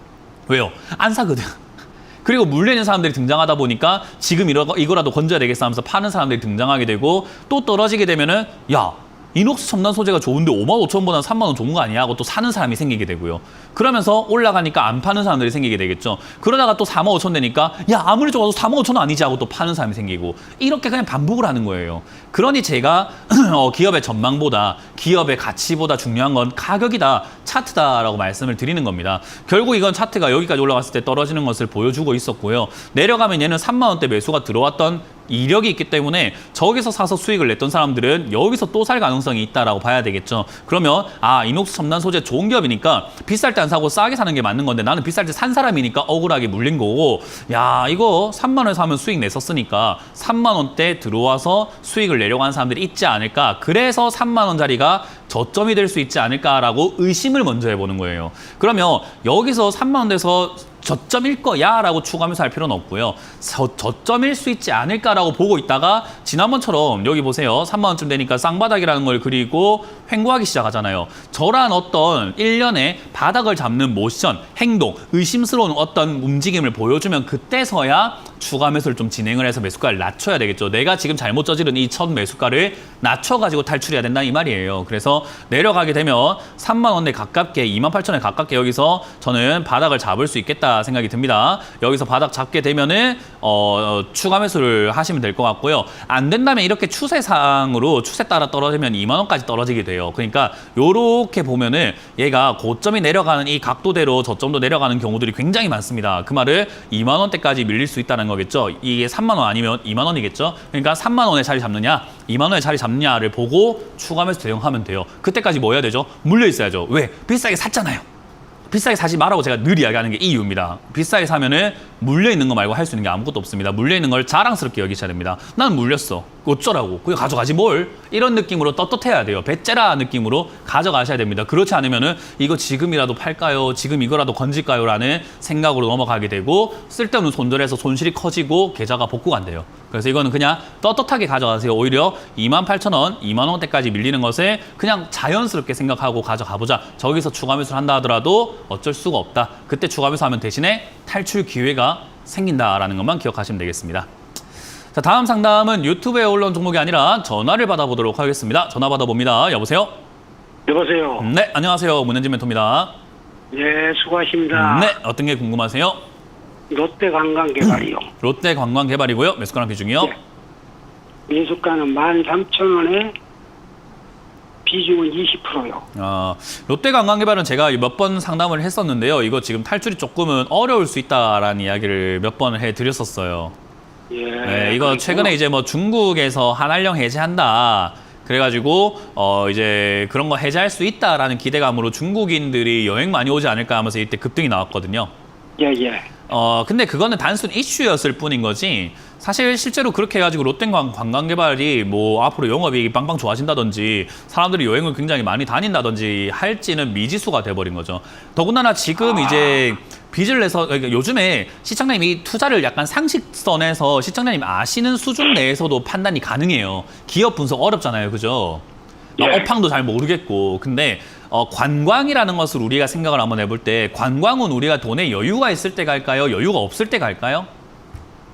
왜요? 안 사거든. 그리고 물려있는 사람들이 등장하다 보니까 지금 이거라도 건져야 되겠어 하면서 파는 사람들이 등장하게 되고 또 떨어지게 되면은 야 이녹스 첨단 소재가 좋은데 55,000원보다 3만 원 좋은 거 아니야? 하고 또 사는 사람이 생기게 되고요. 그러면서 올라가니까 안 파는 사람들이 생기게 되겠죠. 그러다가 또 45,000원 되니까 야 아무리 좋아도 45,000원 아니지 하고 또 파는 사람이 생기고 이렇게 그냥 반복을 하는 거예요. 그러니 제가 기업의 전망보다 기업의 가치보다 중요한 건 가격이다, 차트다라고 말씀을 드리는 겁니다. 결국 이건 차트가 여기까지 올라갔을 때 떨어지는 것을 보여주고 있었고요. 내려가면 얘는 3만 원대 매수가 들어왔던 이력이 있기 때문에 저기서 사서 수익을 냈던 사람들은 여기서 또 살 가능성이 있다라고 봐야 되겠죠. 그러면 이녹스 첨단 소재 좋은 기업이니까 비쌀 때 안 사고 싸게 사는 게 맞는 건데 나는 비쌀 때 산 사람이니까 억울하게 물린 거고 야 이거 3만 원에 사면 수익 냈었으니까 3만 원대 들어와서 수익을 내려고 하는 사람들이 있지 않을까. 그래서 3만 원짜리가 저점이 될 수 있지 않을까라고 의심을 먼저 해보는 거예요. 그러면 여기서 3만 원대에서 저점일 거야 라고 추가하면서 할 필요는 없고요. 저점일 수 있지 않을까라고 보고 있다가 지난번처럼 여기 보세요. 3만 원쯤 되니까 쌍바닥이라는 걸 그리고 횡보하기 시작하잖아요. 저런 어떤 일련의 바닥을 잡는 모션, 행동, 의심스러운 어떤 움직임을 보여주면 그때서야 추가 매수를 좀 진행을 해서 매수가를 낮춰야 되겠죠. 내가 지금 잘못 저지른 이 첫 매수가를 낮춰가지고 탈출해야 된다 이 말이에요. 그래서 내려가게 되면 3만 원에 가깝게 28,000원에 가깝게 여기서 저는 바닥을 잡을 수 있겠다 생각이 듭니다. 여기서 바닥 잡게 되면은 추가 매수를 하시면 될 것 같고요. 안 된다면 이렇게 추세상으로 추세 따라 떨어지면 2만 원까지 떨어지게 돼요. 그러니까 요렇게 보면은 얘가 고점이 내려가는 이 각도대로 저점도 내려가는 경우들이 굉장히 많습니다. 그 말을 2만 원대까지 밀릴 수 있다는 거겠죠. 이게 3만 원 아니면 2만 원이겠죠. 그러니까 3만 원에 자리 잡느냐 2만 원에 자리 잡느냐를 보고 추가 매수 대응하면 돼요. 그때까지 뭐 해야 되죠? 물려 있어야죠. 왜? 비싸게 샀잖아요. 비싸게 사지 말라고 제가 늘 이야기하는 게 이 이유입니다. 비싸게 사면은 물려있는 거 말고 할 수 있는 게 아무것도 없습니다. 물려있는 걸 자랑스럽게 여기셔야 됩니다. 나는 물렸어. 어쩌라고. 그거 가져가지 뭘. 이런 느낌으로 떳떳해야 돼요. 배째라 느낌으로 가져가셔야 됩니다. 그렇지 않으면은 이거 지금이라도 팔까요? 지금 이거라도 건질까요? 라는 생각으로 넘어가게 되고 쓸데없는 손절해서 손실이 커지고 계좌가 복구가 안 돼요. 그래서 이거는 그냥 떳떳하게 가져가세요. 오히려 28,000원, 2만 원대까지 밀리는 것을 그냥 자연스럽게 생각하고 가져가보자. 저기서 추가 매수를 한다 하더라도 어쩔 수가 없다. 그때 추가 매수하면 대신에 탈출 기회가 생긴다라는 것만 기억하시면 되겠습니다. 자, 다음 상담은 유튜브에 올라온 종목이 아니라 전화를 받아보도록 하겠습니다. 전화 받아봅니다. 여보세요? 여보세요. 네, 안녕하세요. 문현진 멘토입니다. 예, 수고하십니다. 네, 어떤 게 궁금하세요? 롯데관광개발이요. 롯데관광개발이고요. 매수가랑 비중이요? 네. 매수가는 13,000원에 비중은 20%요. 롯데관광개발은 제가 몇 번 상담을 했었는데요. 이거 지금 탈출이 조금은 어려울 수 있다라는 이야기를 몇 번 해드렸었어요. 예. 네, 이거 최근에 이제 뭐 중국에서 한한령 해제한다. 그래가지고 이제 그런 거 해제할 수 있다라는 기대감으로 중국인들이 여행 많이 오지 않을까 하면서 이때 급등이 나왔거든요. 예, 예. 근데 그거는 단순 이슈였을 뿐인 거지. 사실 실제로 그렇게 해가지고 롯데관광개발이 뭐 앞으로 영업이익이 빵빵 좋아진다든지 사람들이 여행을 굉장히 많이 다닌다든지 할지는 미지수가 돼버린 거죠. 더군다나 지금 이제 빚을 내서 그러니까 요즘에 시청자님이 투자를 약간 상식선에서 시청자님 아시는 수준 내에서도 판단이 가능해요. 기업 분석 어렵잖아요, 그죠? 예. 업황도 잘 모르겠고. 근데 관광이라는 것을 우리가 생각을 한번 해볼 때 관광은 우리가 돈에 여유가 있을 때 갈까요? 여유가 없을 때 갈까요?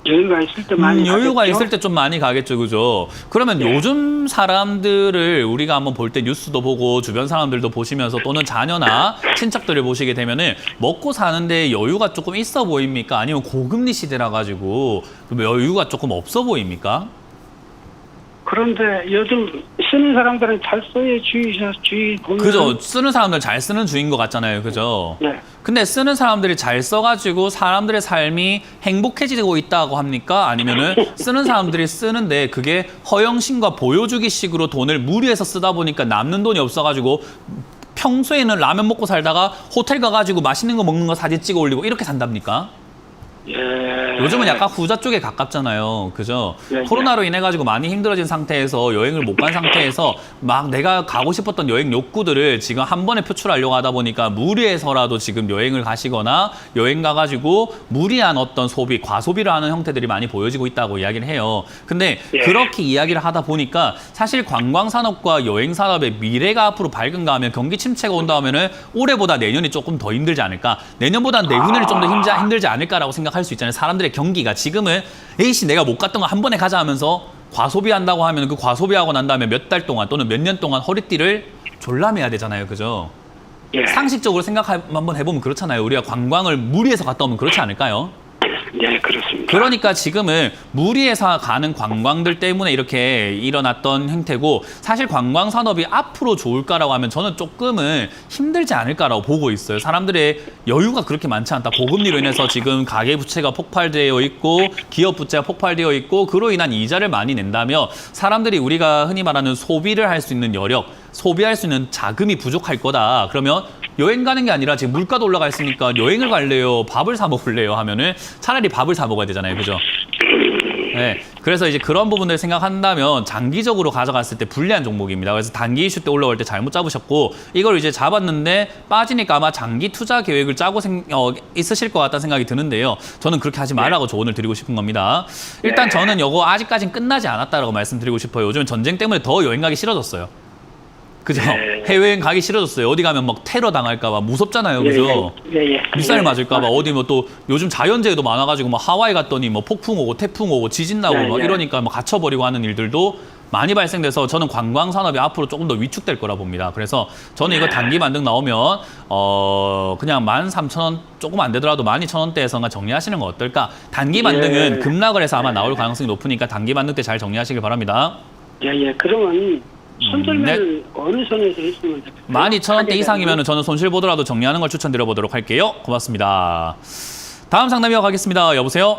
여유가 있을 때 많이 여유가 가겠죠? 있을 때 좀 많이 가겠죠, 그죠? 그러면 네. 요즘 사람들을 우리가 한번 볼 때 뉴스도 보고 주변 사람들도 보시면서 또는 자녀나 친척들을 보시게 되면은 먹고 사는데 여유가 조금 있어 보입니까? 아니면 고금리 시대라 가지고 여유가 조금 없어 보입니까? 그런데 요즘 쓰는 사람들은 잘 써요. 주의 보면. 그죠? 쓰는 사람들 잘 쓰는 주인 것 같잖아요. 그죠? 네. 근데 쓰는 사람들이 잘 써가지고 사람들의 삶이 행복해지고 있다고 합니까? 아니면은 쓰는 사람들이 쓰는데 그게 허영심과 보여주기식으로 돈을 무리해서 쓰다 보니까 남는 돈이 없어가지고 평소에는 라면 먹고 살다가 호텔 가가지고 맛있는 거 먹는 거 사진 찍어 올리고 이렇게 산답니까? 예. 요즘은 약간 후자 쪽에 가깝잖아요. 그죠? 예, 예. 코로나로 인해 가지고 많이 힘들어진 상태에서 여행을 못 간 상태에서 막 내가 가고 싶었던 여행 욕구들을 지금 한 번에 표출하려고 하다 보니까 무리해서라도 지금 여행을 가시거나 여행 가가지고 무리한 어떤 소비, 과소비를 하는 형태들이 많이 보여지고 있다고 이야기를 해요. 근데 예. 그렇게 이야기를 하다 보니까 사실 관광산업과 여행산업의 미래가 앞으로 밝은가 하면 경기 침체가 온다 하면은 올해보다 내년이 조금 더 힘들지 않을까? 내년보다 내후년이 좀 더 힘들지 않을까라고 생각할 수 있잖아요. 사람들의 경기가 지금은 에이씨 내가 못 갔던 거 한 번에 가자 하면서 과소비한다고 하면 그 과소비하고 난 다음에 몇 달 동안 또는 몇 년 동안 허리띠를 졸라매야 되잖아요. 그죠? 예. 상식적으로 생각 한번 해보면 그렇잖아요. 우리가 관광을 무리해서 갔다 오면 그렇지 않을까요? 예, 그렇습니다. 그러니까 지금은 무리해서 가는 관광들 때문에 이렇게 일어났던 행태고 사실 관광 산업이 앞으로 좋을까라고 하면 저는 조금은 힘들지 않을까라고 보고 있어요. 사람들의 여유가 그렇게 많지 않다. 고금리로 인해서 지금 가계 부채가 폭발되어 있고 기업 부채가 폭발되어 있고 그로 인한 이자를 많이 낸다며 사람들이 우리가 흔히 말하는 소비를 할 수 있는 여력, 소비할 수 있는 자금이 부족할 거다. 그러면 여행 가는 게 아니라 지금 물가도 올라가 있으니까 여행을 갈래요? 밥을 사 먹을래요? 하면은 차라리 밥을 사 먹어야 되잖아요. 그죠? 네. 그래서 이제 그런 부분들 생각한다면 장기적으로 가져갔을 때 불리한 종목입니다. 그래서 단기 이슈 때 올라올 때 잘못 잡으셨고 이걸 이제 잡았는데 빠지니까 아마 장기 투자 계획을 짜고 있으실 것 같다는 생각이 드는데요. 저는 그렇게 하지 말라고 조언을 드리고 싶은 겁니다. 일단 저는 이거 아직까지는 끝나지 않았다라고 말씀드리고 싶어요. 요즘 전쟁 때문에 더 여행 가기 싫어졌어요. 그죠? 해외여행 가기 싫어졌어요. 어디 가면 막 테러 당할까봐 무섭잖아요. 그죠? 예. 미사일 맞을까봐 어디 뭐 또 요즘 자연재해도 많아가지고 뭐 하와이 갔더니 뭐 폭풍 오고 태풍 오고 지진 나고 막 이러니까 뭐 갇혀버리고 하는 일들도 많이 발생돼서 저는 관광 산업이 앞으로 조금 더 위축될 거라 봅니다. 그래서 저는 이거 단기 반등 나오면 그냥 13,000원 조금 안 되더라도 12,000원대에서가 정리하시는 거 어떨까? 단기 반등은 급락을 해서 아마 나올 가능성이 높으니까 단기 반등 때 잘 정리하시길 바랍니다. 예. 그러면 손절매는 네. 어느 선에서 했으면 좋겠어요? 12,000원대 이상이면 저는 손실 보더라도 정리하는 걸 추천드려 보도록 할게요. 고맙습니다. 다음 상담 이어가겠습니다. 여보세요?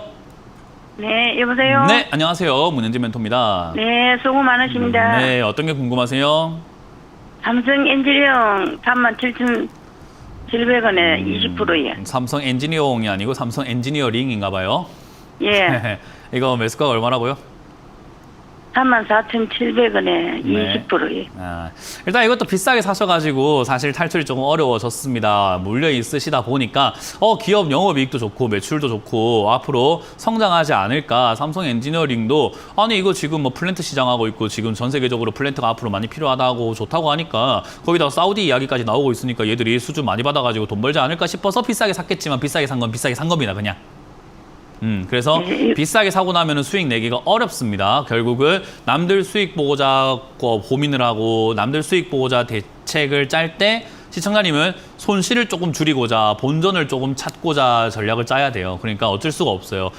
네, 여보세요? 네, 안녕하세요. 문현진 멘토입니다. 네, 수고 많으십니다. 네, 어떤 게 궁금하세요? 삼성 엔지니어 37,700원에 20%예요. 삼성 엔지니어용이 아니고 삼성 엔지니어링인가 봐요. 예. 이거 매수가가 얼마라고요? 34,700원에 네. 20%예요. 일단 이것도 비싸게 사셔가지고 사실 탈출이 조금 어려워졌습니다. 물려 있으시다 보니까 기업 영업이익도 좋고 매출도 좋고 앞으로 성장하지 않을까. 삼성 엔지니어링도 아니 이거 지금 뭐 플랜트 시장하고 있고 지금 전 세계적으로 플랜트가 앞으로 많이 필요하다고 좋다고 하니까 거기다가 사우디 이야기까지 나오고 있으니까 얘들이 수주 많이 받아가지고 돈 벌지 않을까 싶어서 비싸게 샀겠지만 비싸게 산 건 비싸게 산 겁니다. 그냥. 그래서 비싸게 사고 나면 수익 내기가 어렵습니다. 결국은 남들 수익 보고자 고민을 하고 남들 수익 보고자 대책을 짤 때 시청자님은 손실을 조금 줄이고자 본전을 조금 찾고자 전략을 짜야 돼요. 그러니까 어쩔 수가 없어요.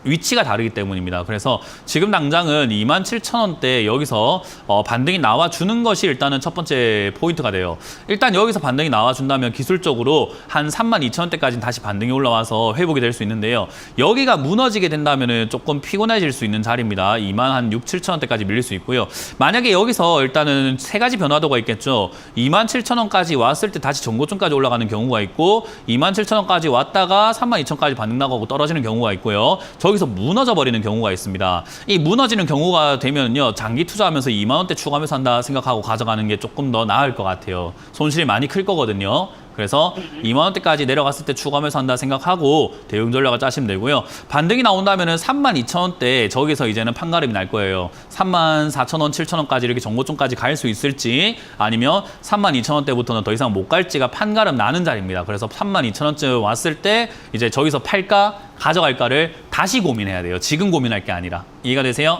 위치가 다르기 때문입니다. 그래서 지금 당장은 27,000원대 여기서 반등이 나와주는 것이 일단은 첫 번째 포인트가 돼요. 일단 여기서 반등이 나와준다면 기술적으로 한 32,000원대까지는 다시 반등이 올라와서 회복이 될 수 있는데요. 여기가 무너지게 된다면 조금 피곤해질 수 있는 자리입니다. 26,000원대까지 밀릴 수 있고요. 만약에 여기서 일단은 세 가지 변화도가 있겠죠. 27,000원까지 왔을 때 다시 전고점까지 올라가는 경우가 있고 27,000원까지 왔다가 32,000원까지 반등 나가고 떨어지는 경우가 있고요. 여기서 무너져 버리는 경우가 있습니다. 이 무너지는 경우가 되면요, 장기 투자하면서 2만 원대 추가하면서 한다 생각하고 가져가는 게 조금 더 나을 것 같아요. 손실이 많이 클 거거든요. 그래서 2만 원대까지 내려갔을 때 추가하면서 한다 생각하고 대응 전략을 짜시면 되고요. 반등이 나온다면은 32,000원대 저기서 이제는 판가름이 날 거예요. 34,000원, 7,000원까지 이렇게 정고점까지 갈 수 있을지 아니면 32,000원대부터는 더 이상 못 갈지가 판가름 나는 자리입니다. 그래서 32,000원쯤 왔을 때 이제 저기서 팔까 가져갈까를 다시 고민해야 돼요. 지금 고민할 게 아니라. 이해가 되세요?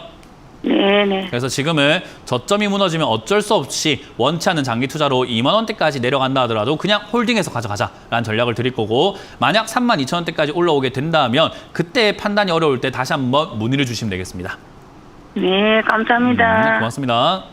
네네. 그래서 지금은 저점이 무너지면 어쩔 수 없이 원치 않는 장기 투자로 2만 원대까지 내려간다 하더라도 그냥 홀딩해서 가져가자라는 전략을 드릴 거고 만약 32,000원대까지 올라오게 된다면 그때 판단이 어려울 때 다시 한번 문의를 주시면 되겠습니다. 네, 감사합니다. 고맙습니다.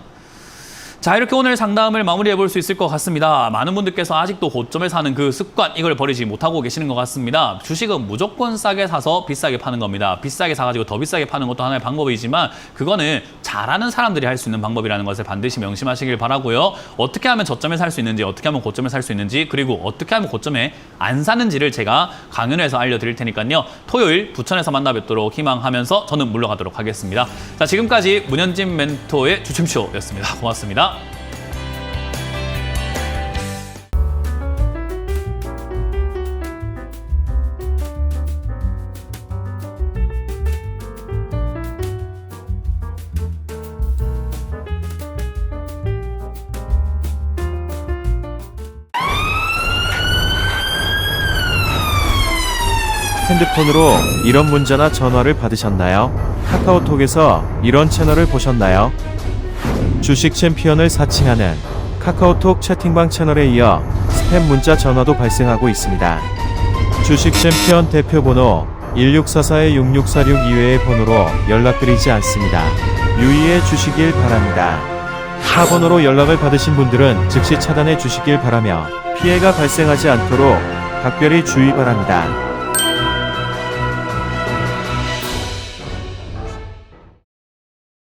자, 이렇게 오늘 상담을 마무리해 볼 수 있을 것 같습니다. 많은 분들께서 아직도 고점에 사는 그 습관, 이걸 버리지 못하고 계시는 것 같습니다. 주식은 무조건 싸게 사서 비싸게 파는 겁니다. 비싸게 사가지고 더 비싸게 파는 것도 하나의 방법이지만 그거는 잘하는 사람들이 할 수 있는 방법이라는 것을 반드시 명심하시길 바라고요. 어떻게 하면 저점에 살 수 있는지, 어떻게 하면 고점에 살 수 있는지, 그리고 어떻게 하면 고점에 안 사는지를 제가 강연에서 알려드릴 테니까요. 토요일 부천에서 만나 뵙도록 희망하면서 저는 물러가도록 하겠습니다. 자, 지금까지 문현진 멘토의 주춤쇼였습니다. 고맙습니다. 핸드폰으로 이런 문자나 전화를 받으셨나요? 카카오톡에서 이런 채널을 보셨나요? 주식 챔피언을 사칭하는 카카오톡 채팅방 채널에 이어 스팸 문자 전화도 발생하고 있습니다. 주식 챔피언 대표번호 1644-6646 이외의 번호로 연락드리지 않습니다. 유의해 주시길 바랍니다. 타 번호로 연락을 받으신 분들은 즉시 차단해 주시길 바라며 피해가 발생하지 않도록 각별히 주의 바랍니다.